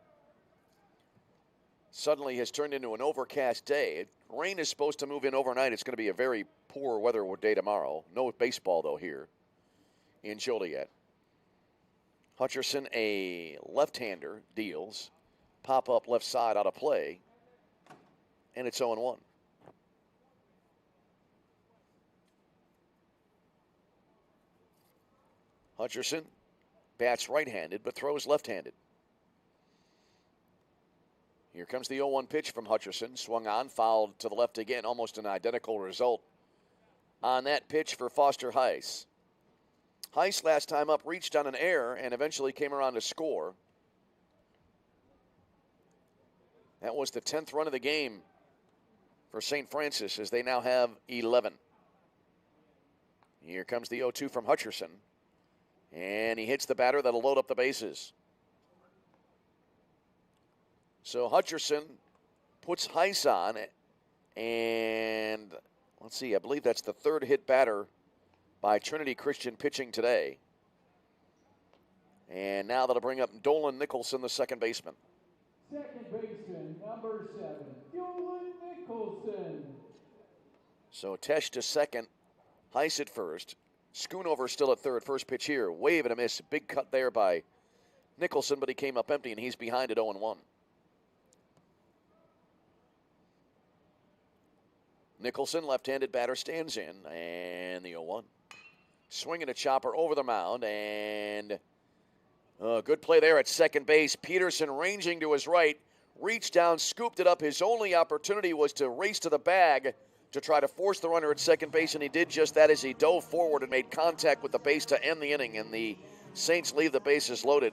Suddenly has turned into an overcast day. Rain is supposed to move in overnight. It's going to be a very poor weather day tomorrow. No baseball, though, here in Joliet. Hutcherson, a left-hander, deals. Pop-up left side out of play. And it's 0-1. Hutcherson bats right-handed but throws left-handed. Here comes the 0-1 pitch from Hutcherson. Swung on, fouled to the left again. Almost an identical result on that pitch for Foster Heiss. Heiss last time up reached on an error and eventually came around to score. That was the 10th run of the game for St. Francis, as they now have 11. Here comes the 0-2 from Hutcherson. And he hits the batter that'll load up the bases. So Hutcherson puts Heiss on, and let's see, I believe that's the 3rd hit batter by Trinity Christian pitching today. And now that'll bring up Dolan Nicholson, the second baseman. Second baseman, number 7, Dolan Nicholson. So Tesh to second, Heiss at first. Schoonover still at third. First pitch here, wave and a miss. Big cut there by Nicholson, but he came up empty, and he's behind at 0-1. Nicholson, left-handed batter, stands in, and the 0-1. Swinging a chopper over the mound, and good play there at second base. Peterson ranging to his right, reached down, scooped it up. His only opportunity was to race to the bag to try to force the runner at second base, and he did just that as he dove forward and made contact with the base to end the inning, and the Saints leave the bases loaded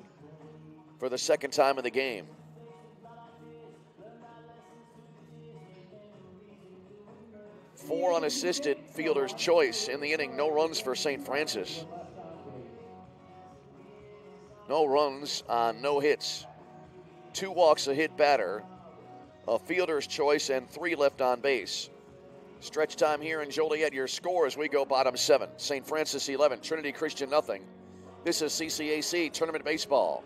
for the second time of the game. Four unassisted, fielder's choice in the inning. No runs for St. Francis. No runs on no hits. 2 walks, a hit batter, a fielder's choice, and 3 left on base. Stretch time here in Joliet. Your score as we go bottom 7. St. Francis 11, Trinity Christian nothing. This is CCAC Tournament Baseball.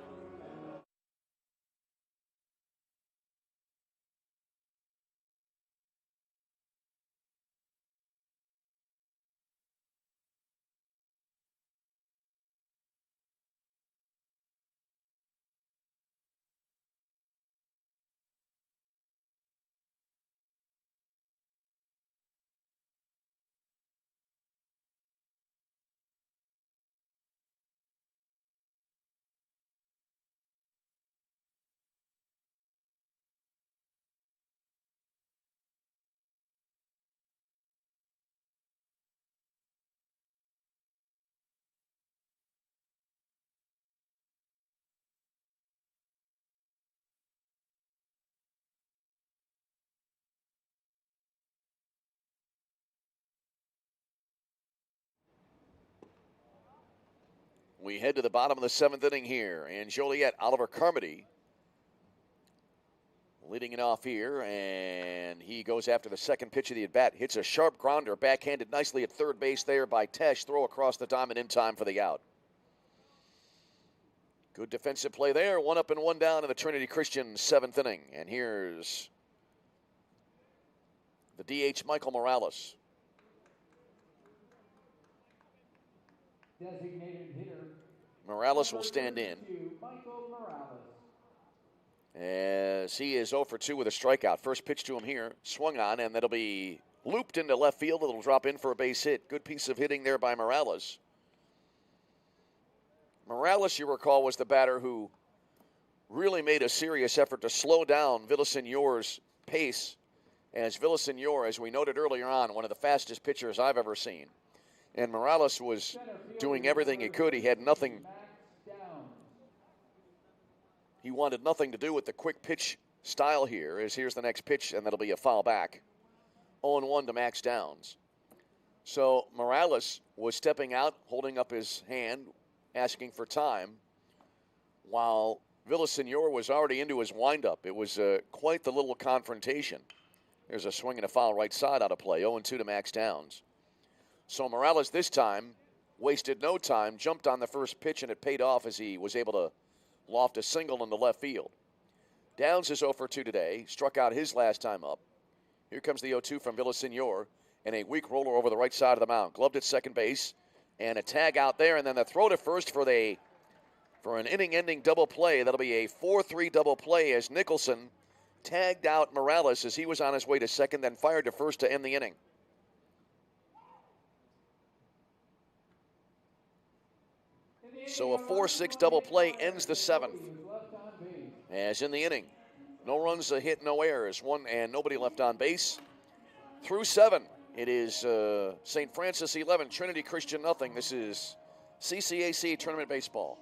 We head to the bottom of the 7th inning here. And Joliet, Oliver Carmody leading it off here. And he goes after the second pitch of the at-bat. Hits a sharp grounder, backhanded nicely at third base there by Tesh. Throw across the diamond in time for the out. Good defensive play there. 1 up and 1 down in the Trinity Christian 7th inning. And here's the DH, Michael Morales. Designated hitter. Morales will stand in. Michael Morales. As he is 0 for 2 with a strikeout. First pitch to him here, swung on, and that'll be looped into left field. It'll drop in for a base hit. Good piece of hitting there by Morales. Morales, you recall, was the batter who really made a serious effort to slow down Villaseñor's pace. As Villaseñor, as we noted earlier on, one of the fastest pitchers I've ever seen. And Morales was doing everything he could. He had nothing. He wanted nothing to do with the quick pitch style here. As here's the next pitch, and that'll be a foul back. 0-1 to Max Downs. So Morales was stepping out, holding up his hand, asking for time, while Villaseñor was already into his windup. It was quite the little confrontation. There's a swing and a foul right side out of play. 0-2 to Max Downs. So Morales this time wasted no time, jumped on the first pitch, and it paid off as he was able to loft a single into left field. Downs is 0 for 2 today, struck out his last time up. Here comes the 0-2 from Villaseñor, and a weak roller over the right side of the mound. Gloved at second base, and a tag out there, and then the throw to first for an inning-ending double play. That'll be a 4-3 double play as Nicholson tagged out Morales as he was on his way to second, then fired to first to end the inning. So a 4-6 double play ends the 7th. As in the inning, no runs, a hit, no errors, 1 and nobody left on base. Through 7, it is St. Francis 11, Trinity Christian nothing. This is CCAC Tournament Baseball.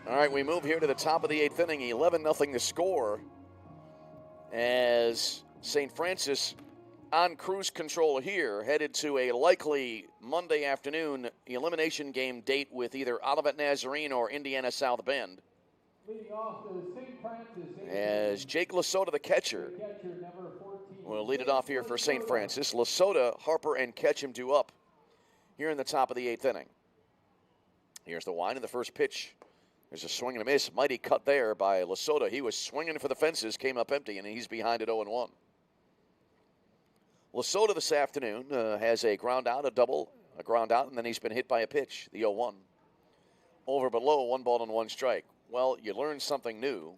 All right, we move here to the top of the 8th inning. 11-0 the score as St. Francis on cruise control here, headed to a likely Monday afternoon elimination game date with either Olivet Nazarene or Indiana South Bend. Leading off the St. as Jake Lasota, the catcher, Number 14. will lead it off here for St. Francis. Lasota, Harper, and Ketchum due up here in the top of the 8th inning. Here's the wind of the first pitch. There's a swing and a miss. Mighty cut there by Lasota. He was swinging for the fences, came up empty, and he's behind at 0-1. Lasota this afternoon has a ground out, a double, a ground out, and then he's been hit by a pitch, the 0-1. Over but low, 1 ball and 1 strike. Well, you learned something new.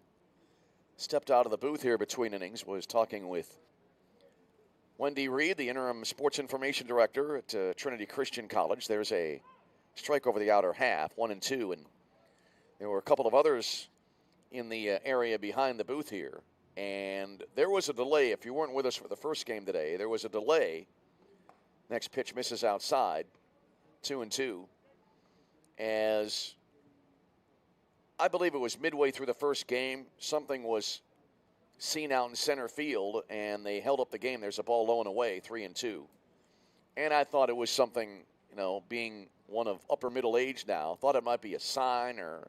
Stepped out of the booth here between innings, was talking with Wendy Reed, the interim sports information director at Trinity Christian College. There's a strike over the outer half, 1-2, and there were a couple of others in the area behind the booth here. And there was a delay. If you weren't with us for the first game today, there was a delay. Next pitch misses outside, 2-2. As I believe it was midway through the first game, something was seen out in center field, and they held up the game. There's a ball low and away, 3-2. And I thought it was something, being one of upper middle age now, thought it might be a sign or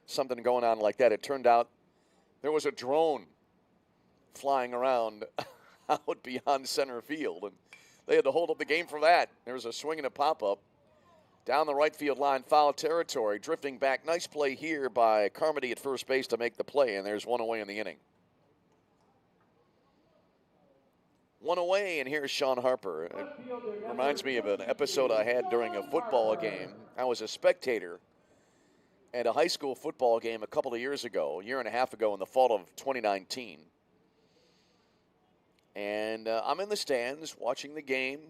something going on like that. It turned out there was a drone flying around out beyond center field, and they had to hold up the game for that. There was a swing and a pop-up down the right field line, foul territory, drifting back. Nice play here by Carmody at first base to make the play, and there's 1 away in the inning. 1 away, and here's Sean Harper. It reminds me of an episode I had during a football game. I was a spectator at a high school football game a couple of years ago, a year and a half ago in the fall of 2019. And I'm in the stands watching the game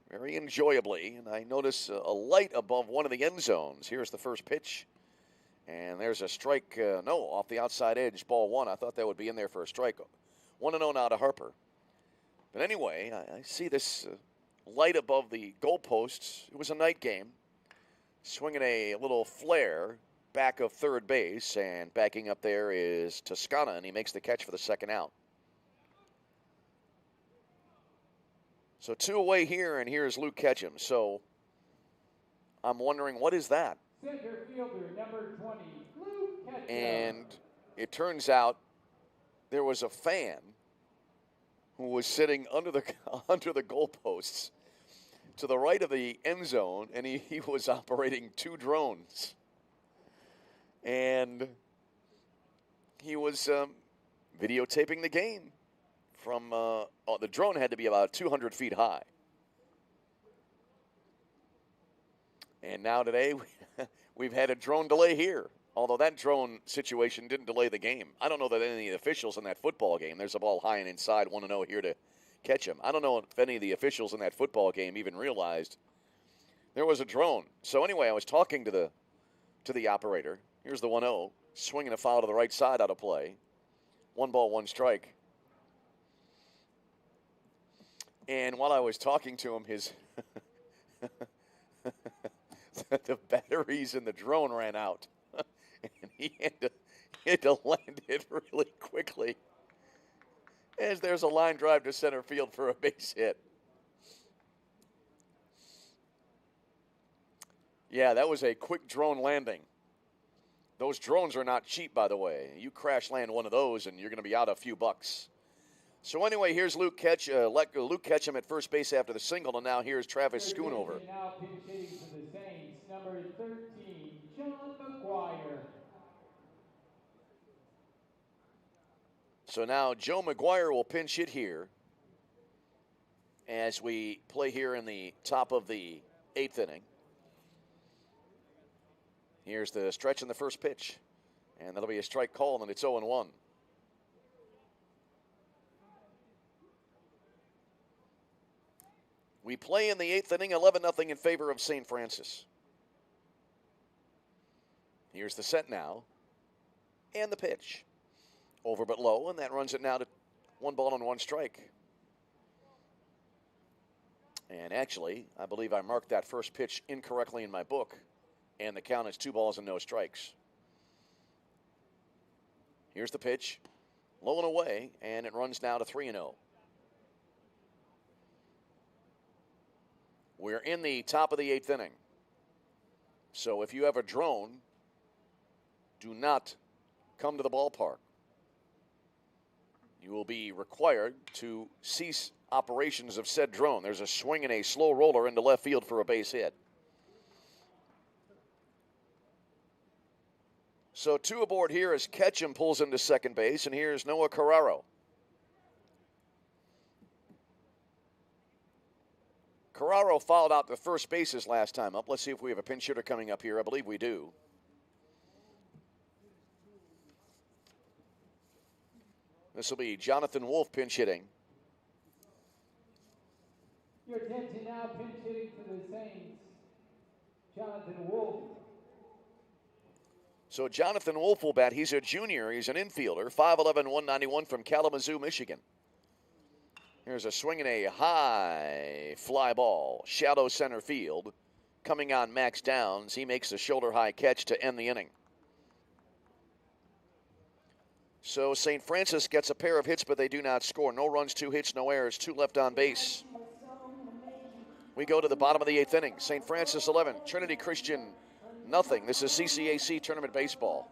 very enjoyably, and I notice a light above one of the end zones. Here's the first pitch, and there's a strike, off the outside edge, ball 1. I thought that would be in there for a strike. 1-0 now to Harper. But anyway, I see this light above the goalposts. It was a night game. Swinging a little flare back of third base, and backing up there is Toscana, and he makes the catch for the second out. So 2 away here, and here's Luke Ketchum. So I'm wondering, what is that? Center fielder, number 20, Luke Ketchum. And it turns out there was a fan who was sitting under the goalposts to the right of the end zone, and he was operating 2 drones. And he was videotaping the game from, the drone had to be about 200 feet high. And now today, we've had a drone delay here, although that drone situation didn't delay the game. I don't know that any of the officials in that football game, there's a ball high and inside, 1-0 here to Ketchum. I don't know if any of the officials in that football game even realized there was a drone. So anyway, I was talking to the operator. Here's the 1-0, swinging a foul to the right side out of play. 1 ball, 1 strike. And while I was talking to him, his the batteries in the drone ran out. And he had to land it really quickly, as there's a line drive to center field for a base hit. Yeah, that was a quick drone landing. Those drones are not cheap, by the way. You crash land one of those, and you're going to be out a few bucks. So anyway, here's Luke Ketchum at first base after the single, and now here's Travis Schoonover. Now pinch hitting for the Saints, number 13, John McGuire. So now Joe McGuire will pinch hit here as we play here in the top of the 8th inning. Here's the stretch in the first pitch, and that'll be a strike call, and it's 0-1. We play in the 8th inning, 11-0 in favor of St. Francis. Here's the set now, and the pitch. Over but low, and that runs it now to 1 ball and 1 strike. And actually, I believe I marked that first pitch incorrectly in my book, and the count is 2 balls and no strikes. Here's the pitch, low and away, and it runs now to 3-0. We're in the top of the 8th inning. So if you have a drone, do not come to the ballpark. you will be required to cease operations of said drone. There's a swing and a slow roller into left field for a base hit. So 2 aboard here as Ketchum pulls into second base, and here's Noah Carraro. Carraro fouled out the first bases last time up. Let's see if we have a pinch hitter coming up here. I believe we do. This will be Jonathan Wolf pinch hitting. Your attention now, pinch hitting for the Saints, Jonathan Wolf. So Jonathan Wolf will bat. He's a junior. He's an infielder. 5'11", 191 from Kalamazoo, Michigan. Here's a swing and a high fly ball. Shallow center field. Coming on Max Downs. He makes the shoulder high catch to end the inning. So St. Francis gets a pair of hits, but they do not score. No runs, 2 hits, no errors, 2 left on base. We go to the bottom of the 8th inning. St. Francis 11, Trinity Christian nothing. This is CCAC tournament baseball.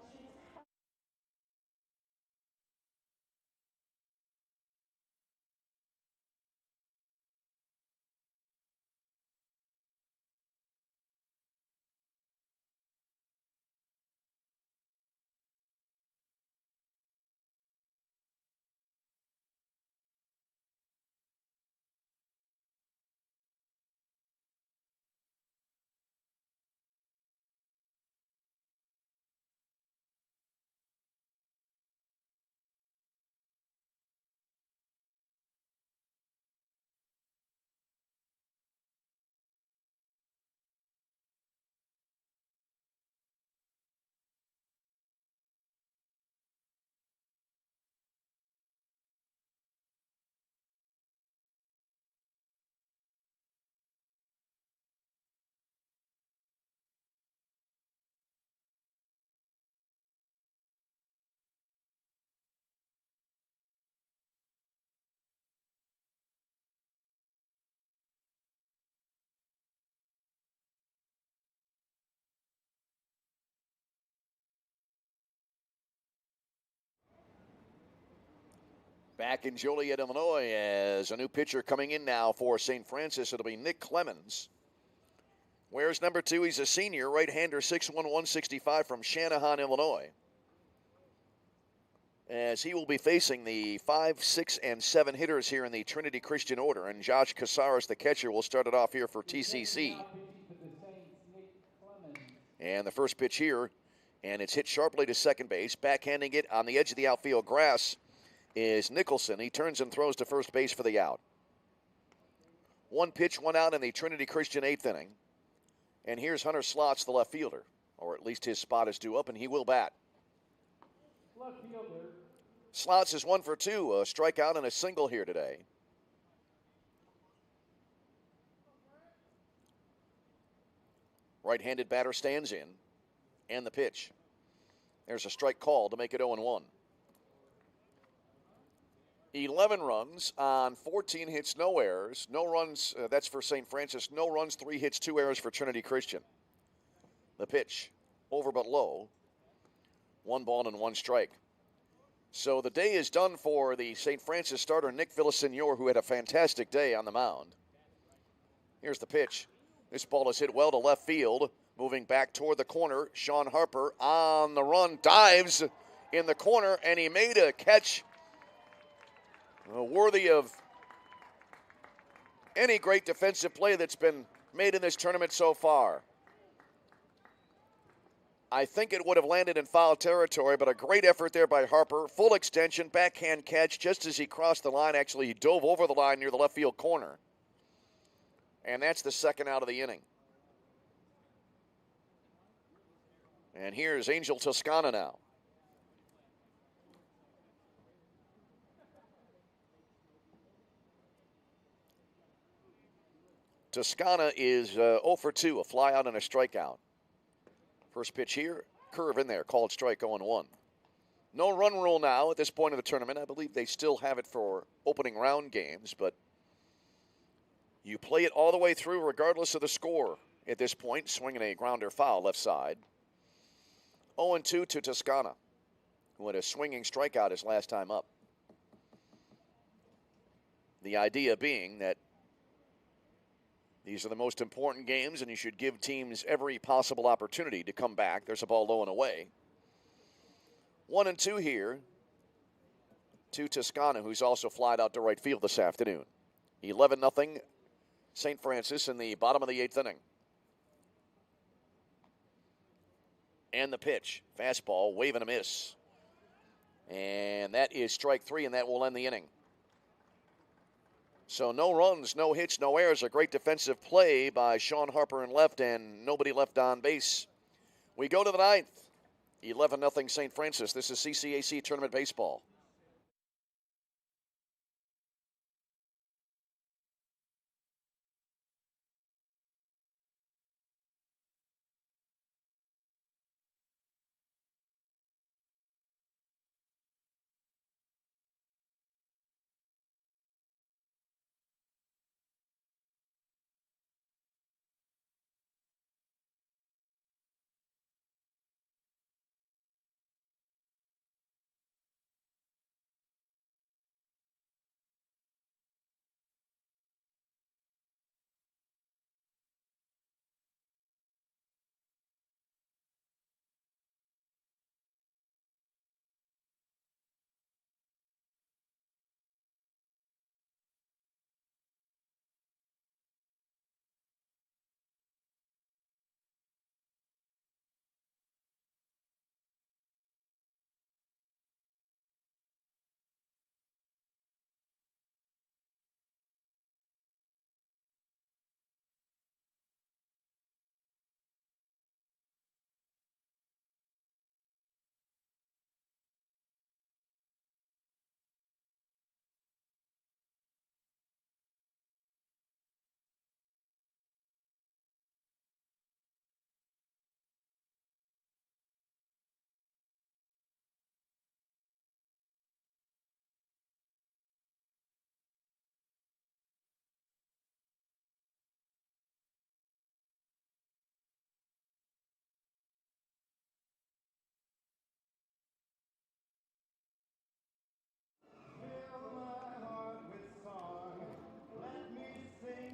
Back in Joliet, Illinois, as a new pitcher coming in now for St. Francis. It'll be Nick Clemens. Where's number 2? He's a senior, right-hander, 6'1", 165 from Channahon, Illinois. As he will be facing the 5, 6, and 7 hitters here in the Trinity Christian order. And Josh Casares, the catcher, will start it off here for TCC. And the first pitch here, and it's hit sharply to second base. Backhanding it on the edge of the outfield grass is Nicholson. He turns and throws to first base for the out. 1 pitch, 1 out in the Trinity Christian 8th inning. And here's Hunter Slots, the left fielder, or at least his spot is due up, and he will bat. Left fielder. Slots is 1 for 2, a strikeout and a single here today. Right-handed batter stands in, and the pitch. There's a strike call to make it 0-1. 11 runs on 14 hits, no errors. No runs, that's for St. Francis. No runs, 3 hits, 2 errors for Trinity Christian. The pitch, over but low. 1 ball and 1 strike. So the day is done for the St. Francis starter, Nick Villasenor, who had a fantastic day on the mound. Here's the pitch. This ball is hit well to left field. Moving back toward the corner, Sean Harper on the run, dives in the corner, and he made a catch worthy of any great defensive play that's been made in this tournament so far. I think it would have landed in foul territory, but a great effort there by Harper. Full extension, backhand catch just as he crossed the line. Actually, he dove over the line near the left field corner. And that's the second out of the inning. And here's Angel Toscana now. Toscana is 0 for 2, a fly out and a strikeout. First pitch here, curve in there, called strike 0-1. No run rule now at this point of the tournament. I believe they still have it for opening round games, but you play it all the way through regardless of the score at this point. Swinging a grounder foul left side. 0-2 to Toscana, who had a swinging strikeout his last time up. The idea being that these are the most important games, and you should give teams every possible opportunity to come back. There's a ball low and away. 1-2 here to Toscano, who's also flied out to right field this afternoon. 11-0 St. Francis in the bottom of the 8th inning. And the pitch. Fastball, wave and a miss. And that is strike 3, and that will end the inning. So no runs, no hits, no errors. A great defensive play by Sean Harper in left, and nobody left on base. We go to the 9th. 11-0 St. Francis. This is CCAC Tournament Baseball.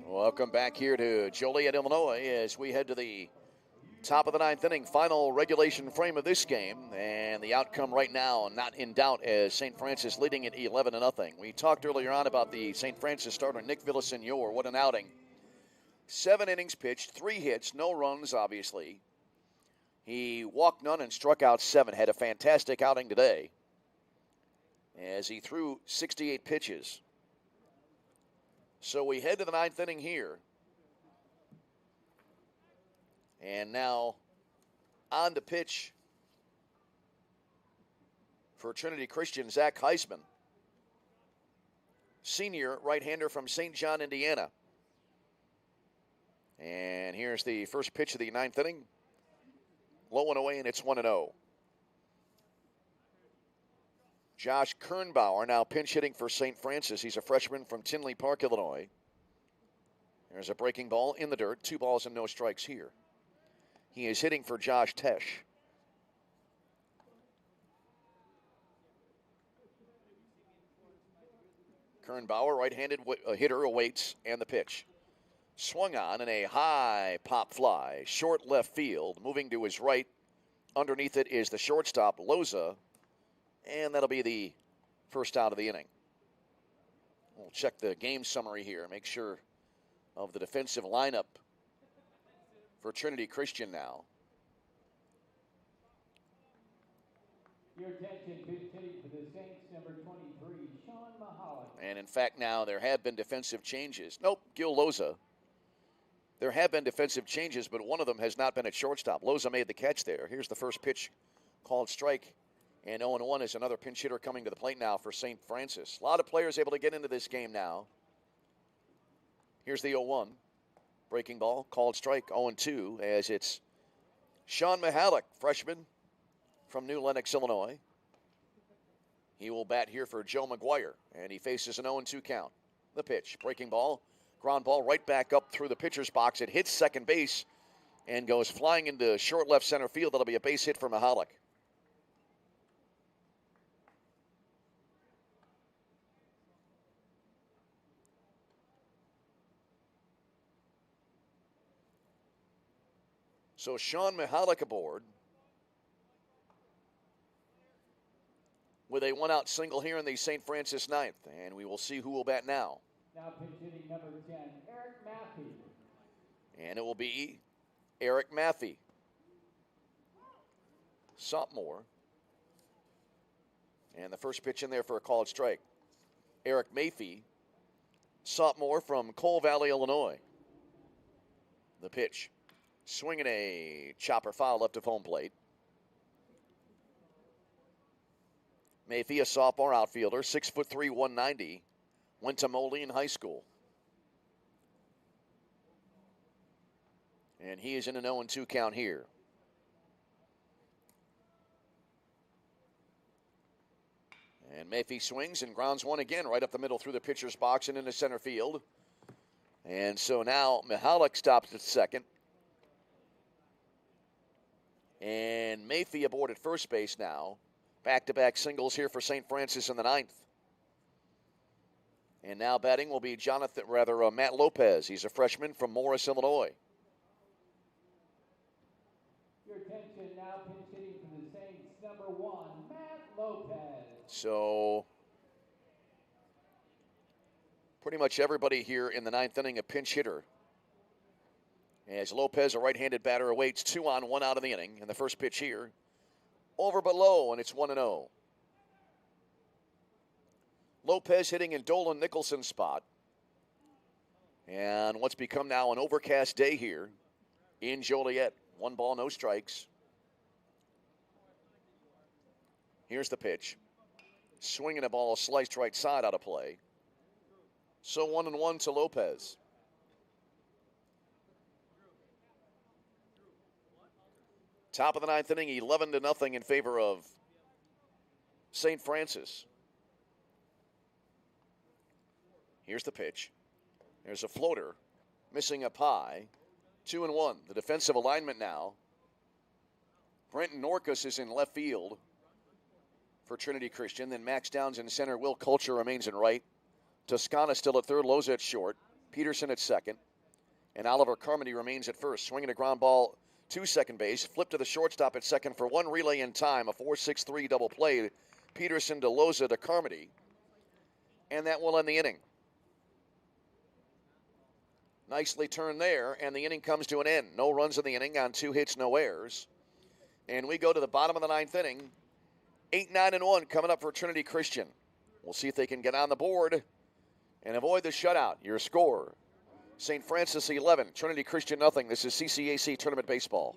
Welcome back here to Joliet, Illinois, as we head to the top of the 9th inning, final regulation frame of this game, and the outcome right now not in doubt as St. Francis leading it 11-0. We talked earlier on about the St. Francis starter, Nick Villasenor. What an outing. 7 innings pitched, 3 hits, no runs, obviously. He walked none and struck out 7. Had a fantastic outing today as he threw 68 pitches. So we head to the 9th inning here. And now on to pitch for Trinity Christian, Zach Heisman, senior right-hander from St. John, Indiana. And here's the first pitch of the 9th inning. Low and away, and it's 1-0. Josh Kernbauer now pinch hitting for St. Francis. He's a freshman from Tinley Park, Illinois. There's a breaking ball in the dirt. 2 balls and no strikes here. He is hitting for Josh Tesh. Kernbauer, right-handed hitter, awaits, and the pitch. Swung on in a high pop fly, short left field. Moving to his right, underneath it is the shortstop, Loza, and that'll be the first out of the inning. We'll check the game summary here, make sure of the defensive lineup for Trinity Christian now. Your attention, pitch hitting for the Saints, number 23, Sean Mahalik. And in fact, now there have been defensive changes. Nope, Gil Loza. There have been defensive changes, but one of them has not been at shortstop. Loza made the catch there. Here's the first pitch called strike. And 0-1 is another pinch hitter coming to the plate now for St. Francis. A lot of players able to get into this game now. Here's the 0-1. Breaking ball, called strike, 0-2, as it's Sean Mahalik, freshman from New Lenox, Illinois. He will bat here for Joe McGuire, and he faces an 0-2 count. The pitch, breaking ball, ground ball right back up through the pitcher's box. It hits second base and goes flying into short left center field. That'll be a base hit for Mahalik. So Sean Mihalik aboard with a one-out single here in the St. Francis ninth. And we will see who will bat now. Now pitch hitting number 10, Eric Maffey. And it will be Eric Maffey. Sophomore. And the first pitch in there for a called strike. Eric Maffey, sophomore from Coal Valley, Illinois. The pitch. Swinging a chopper foul left of home plate. Maffey, a sophomore outfielder, 6'3", 190. Went to Moline High School. And he is in an 0-2 count here. And Maffey swings and grounds one again right up the middle through the pitcher's box and into center field. And so now Mihalik stops at second. And Maffey aboard at first base now. Back-to-back singles here for St. Francis in the ninth. And now batting will be Matt Lopez. He's a freshman from Morris, Illinois. Your attention now, pitch hitting for the Saints, number 1, Matt Lopez. So pretty much everybody here in the ninth inning a pinch hitter. As Lopez, a right-handed batter, awaits 2 on, 1 out of the inning. And the first pitch here, over but low, and it's 1-0. Lopez hitting in Dolan Nicholson's spot. And what's become now an overcast day here in Joliet. 1 ball, no strikes. Here's the pitch. Swinging a ball sliced right side out of play. So 1-1 to Lopez. Top of the ninth inning, 11-0 in favor of St. Francis. Here's the pitch. There's a floater, missing up high. 2-1. The defensive alignment now. Brenton Norcus is in left field for Trinity Christian. Then Max Downs in center. Will Culture remains in right. Toscana still at third. Loza at short. Peterson at second. And Oliver Carmody remains at first. Swinging a ground ball to second base. Flip to the shortstop at second for 1 relay in time. A 4-6-3 double play. Peterson to Loza to Carmody. And that will end the inning. Nicely turned there, and the inning comes to an end. No runs in the inning on 2 hits, no errors. And we go to the bottom of the ninth inning. 8-9-1 coming up for Trinity Christian. We'll see if they can get on the board and avoid the shutout. Your score, St. Francis 11, Trinity Christian nothing. This is CCAC Tournament Baseball.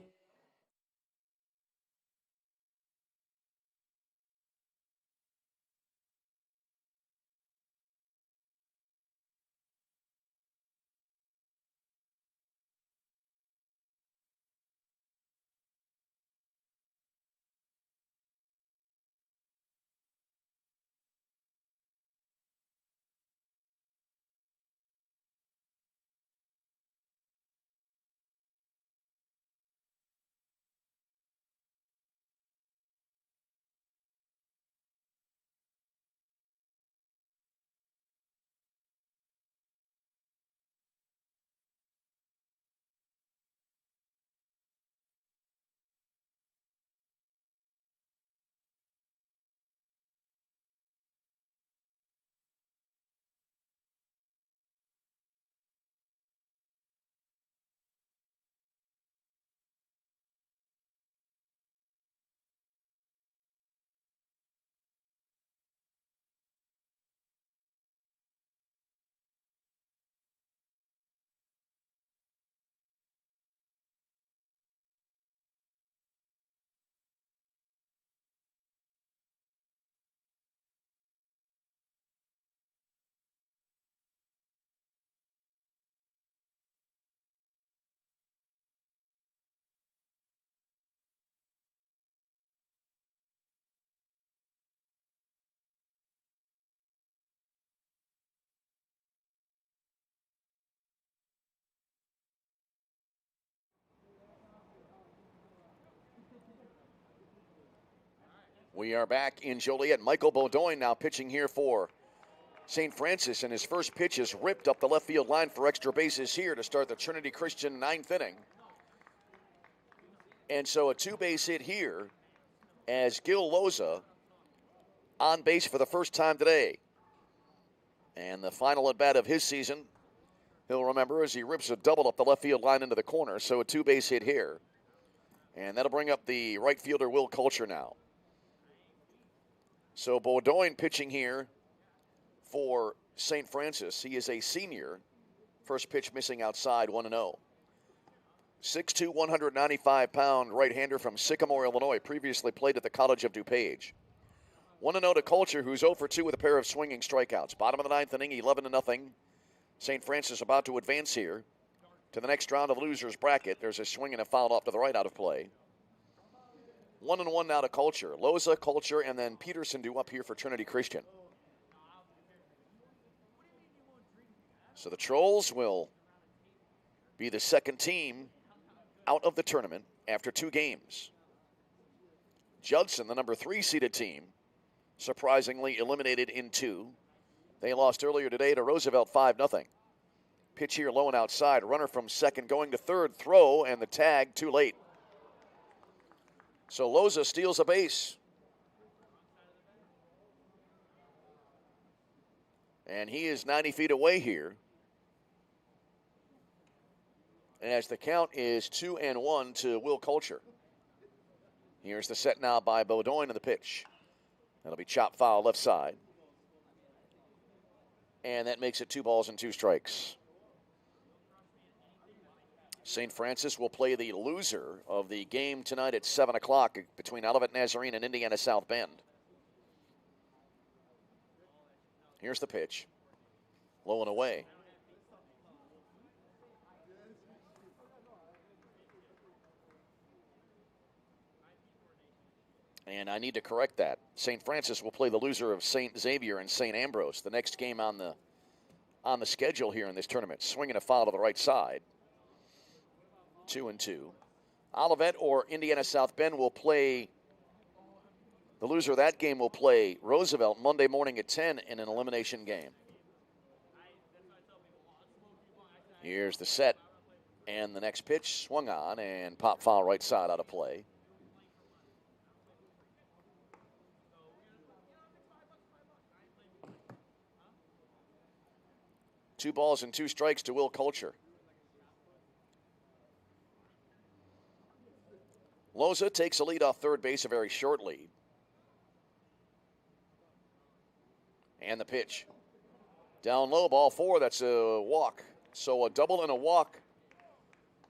We are back in Joliet. Michael Beaudoin now pitching here for St. Francis, and his first pitch is ripped up the left field line for extra bases here to start the Trinity Christian ninth inning. And so a two-base hit here as Gil Loza on base for the first time today. And the final at-bat of his season, he'll remember, as he rips a double up the left field line into the corner. So a two-base hit here. And that'll bring up the right fielder, Will Culture, now. So Beaudoin pitching here for St. Francis. He is a senior. First pitch missing outside, 1-0. 6'2", 195-pound right-hander from Sycamore, Illinois. Previously played at the College of DuPage. 1-0 to Culture, who's 0 for 2 with a pair of swinging strikeouts. Bottom of the ninth inning, 11-0. St. Francis about to advance here to the next round of losers bracket. There's a swing and a foul off to the right out of play. 1-1 now to Culture. Loza, Culture, and then Peterson due up here for Trinity Christian. So the Trolls will be the second team out of the tournament after 2 games. Judson, the number 3 seeded team, surprisingly eliminated in 2. They lost earlier today to Roosevelt 5-0. Pitch here low and outside. Runner from second going to third. Throw and the tag too late. So Loza steals a base. And he is 90 feet away here. As the count is 2-1 to Will Culture. Here's the set now by Beaudoin and the pitch. That'll be chopped foul left side. And that makes it 2 balls and 2 strikes. St. Francis will play the loser of the game tonight at 7 o'clock between Olivet Nazarene and Indiana South Bend. Here's the pitch. Low and away. And I need to correct that. St. Francis will play the loser of St. Xavier and St. Ambrose, the next game on the schedule here in this tournament. Swinging a foul to the right side. 2-2. Olivet or Indiana South Bend will play, the loser of that game will play Roosevelt Monday morning at 10 in an elimination game. Here's the set. And the next pitch swung on and pop foul right side out of play. Two balls and 2 strikes to Will Culture. Loza takes a lead off third base, a very short lead. And the pitch. Down low, ball 4, that's a walk. So a double and a walk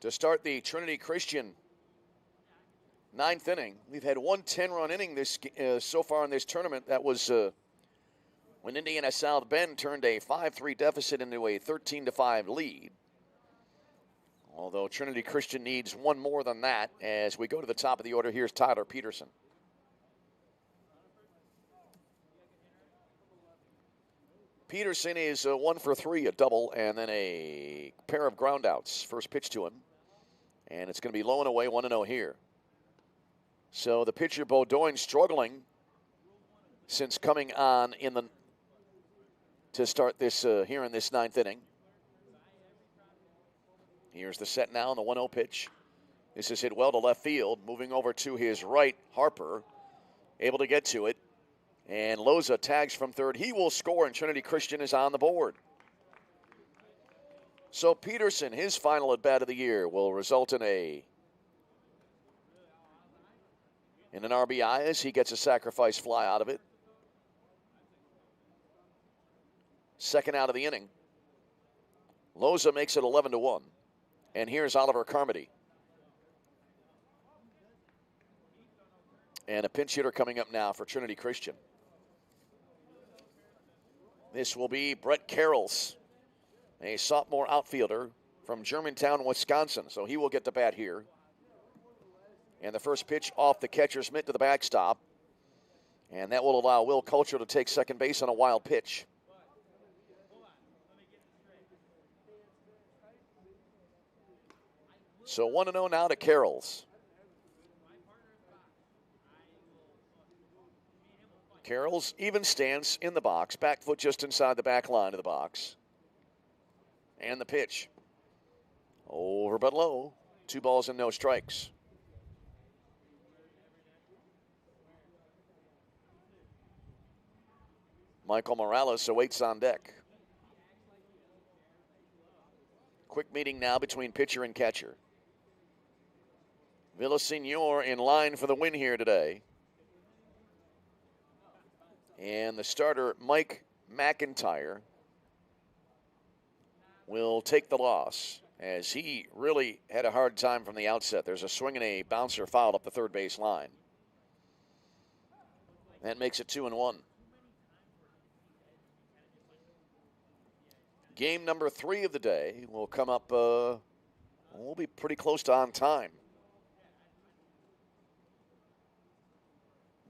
to start the Trinity Christian 9th inning. We've had one 10-run inning this so far in this tournament. That was when Indiana South Bend turned a 5-3 deficit into a 13-5 lead. Although Trinity Christian needs one more than that. As we go to the top of the order, here's Tyler Peterson. Peterson is 1 for 3, a double, and then a pair of groundouts. First pitch to him. And it's going to be low and away, 1-0 here. So the pitcher Beaudoin struggling since coming on to start this here in this 9th inning. Here's the set now on the 1-0 pitch. This is hit well to left field. Moving over to his right, Harper, able to get to it. And Loza tags from third. He will score, and Trinity Christian is on the board. So Peterson, his final at-bat of the year, will result in an RBI as he gets a sacrifice fly out of it. Second out of the inning. Loza makes it 11-1. And here's Oliver Carmody. And a pinch hitter coming up now for Trinity Christian. This will be Brett Carrolls, a sophomore outfielder from Germantown, Wisconsin. So he will get the bat here. And the first pitch off the catcher's mitt to the backstop. And that will allow Will Culture to take second base on a wild pitch. So 1-0 now to Carrolls. Carrolls even stance in the box, back foot just inside the back line of the box. And the pitch. Over but low. 2 balls and no strikes. Michael Morales awaits on deck. Quick meeting now between pitcher and catcher. Villasenor in line for the win here today. And the starter, Mike McIntyre, will take the loss as he really had a hard time from the outset. There's a swing and a bouncer fouled up the third base line. That makes it 2-1. Game number 3 of the day will come up, we'll be pretty close to on time.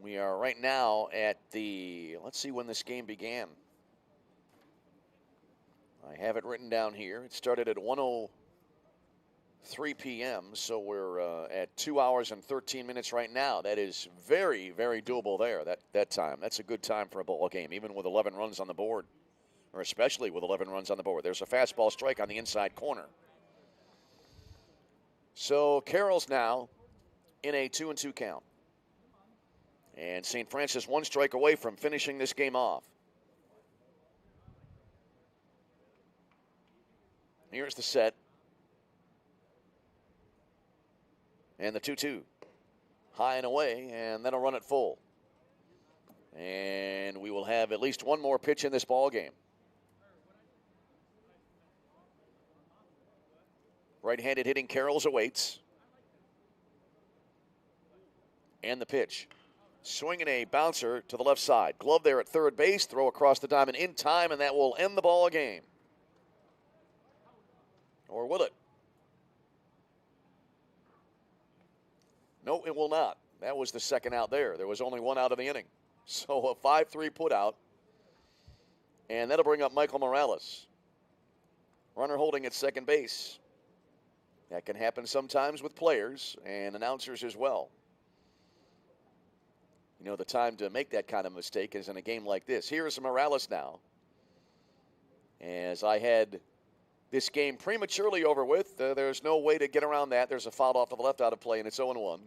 We are right now at let's see when this game began. I have it written down here. It started at 1:03 p.m., so we're at 2 hours and 13 minutes right now. That is very, very doable there, that time. That's a good time for a ball game, even with 11 runs on the board, or especially with 11 runs on the board. There's a fastball strike on the inside corner. So Carroll's now in a 2-2 count. And St. Francis 1 strike away from finishing this game off. Here's the set. And the 2-2. High and away, and that'll run it full. And we will have at least one more pitch in this ball game. Right-handed hitting Carroll's awaits. And the pitch. Swinging a bouncer to the left side. Glove there at third base. Throw across the diamond in time, and that will end the ball game. Or will it? No, it will not. That was the second out there. There was only one out of the inning. So a 5-3 put out. And that'll bring up Michael Morales. Runner holding at second base. That can happen sometimes with players and announcers as well. You know, the time to make that kind of mistake is in a game like this. Here's Morales now. As I had this game prematurely over with, there's no way to get around that. There's a foul off to the left out of play, and it's 0-1.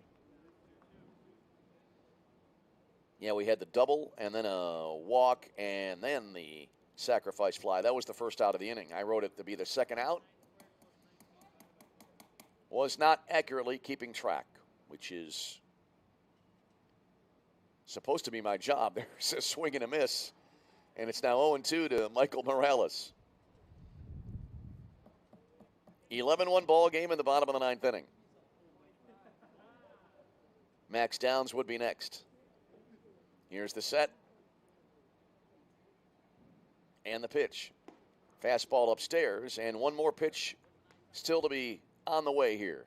Yeah, we had the double, and then a walk, and then the sacrifice fly. That was the first out of the inning. I wrote it to be the second out. Was not accurately keeping track, which is supposed to be my job. There's a swing and a miss, and it's now 0-2 to Michael Morales. 11-1 ball game in the bottom of the ninth inning. Max Downs would be next. Here's the set. And the pitch. Fastball upstairs, and one more pitch still to be on the way here.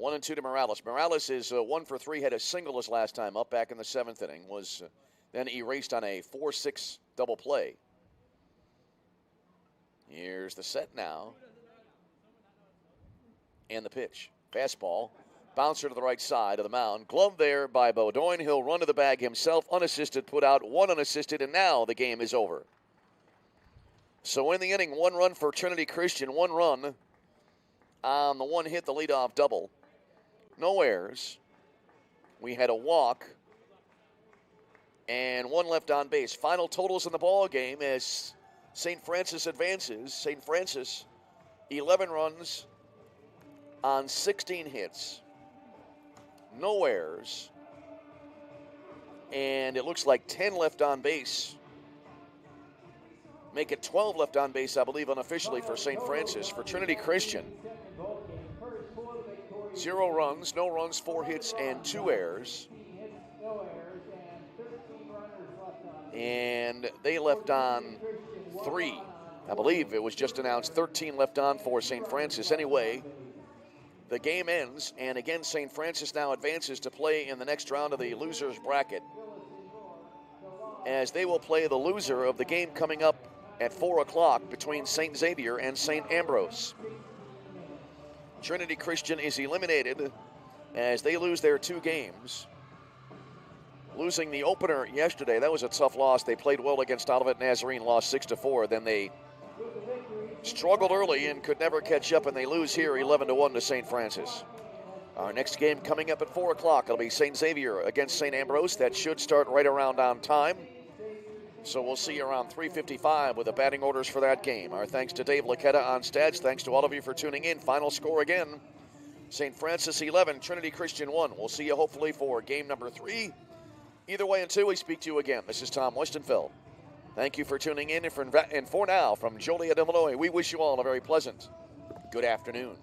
1-2 to Morales. Morales is 1 for 3, had a single his last time up back in the 7th inning. Was then erased on a 4-6 double play. Here's the set now. And the pitch. Fastball. Bouncer to the right side of the mound. Glove there by Beaudoin. He'll run to the bag himself. Unassisted, put out, 1 unassisted, and now the game is over. So in the inning, 1 run for Trinity Christian. 1 run on the 1 hit, the leadoff double. No errors. We had a walk and 1 left on base. Final totals in the ball game as St. Francis advances. St. Francis, 11 runs on 16 hits. No errors. And it looks like 10 left on base. Make it 12 left on base, I believe, unofficially for St. Francis. For Trinity Christian, 0 runs, no runs, 4 hits, and 2 errors. And they left on 3. I believe it was just announced 13 left on for St. Francis. Anyway, the game ends, and again, St. Francis now advances to play in the next round of the losers bracket, as they will play the loser of the game coming up at 4 o'clock between St. Xavier and St. Ambrose. Trinity Christian is eliminated as they lose their 2 games. Losing the opener yesterday, that was a tough loss. They played well against Olivet Nazarene, lost 6-4. Then they struggled early and could never catch up, and they lose here 11-1 to St. Francis. Our next game coming up at 4 o'clock. It'll be St. Xavier against St. Ambrose. That should start right around on time. So we'll see you around 3:55 with the batting orders for that game. Our thanks to Dave Laquetta on stats. Thanks to all of you for tuning in. Final score again, St. Francis 11, Trinity Christian 1. We'll see you hopefully for game number 3. Either way, until we speak to you again, this is Tom Westenfeld. Thank you for tuning in, and for now, from Joliet, Illinois, we wish you all a very pleasant good afternoon.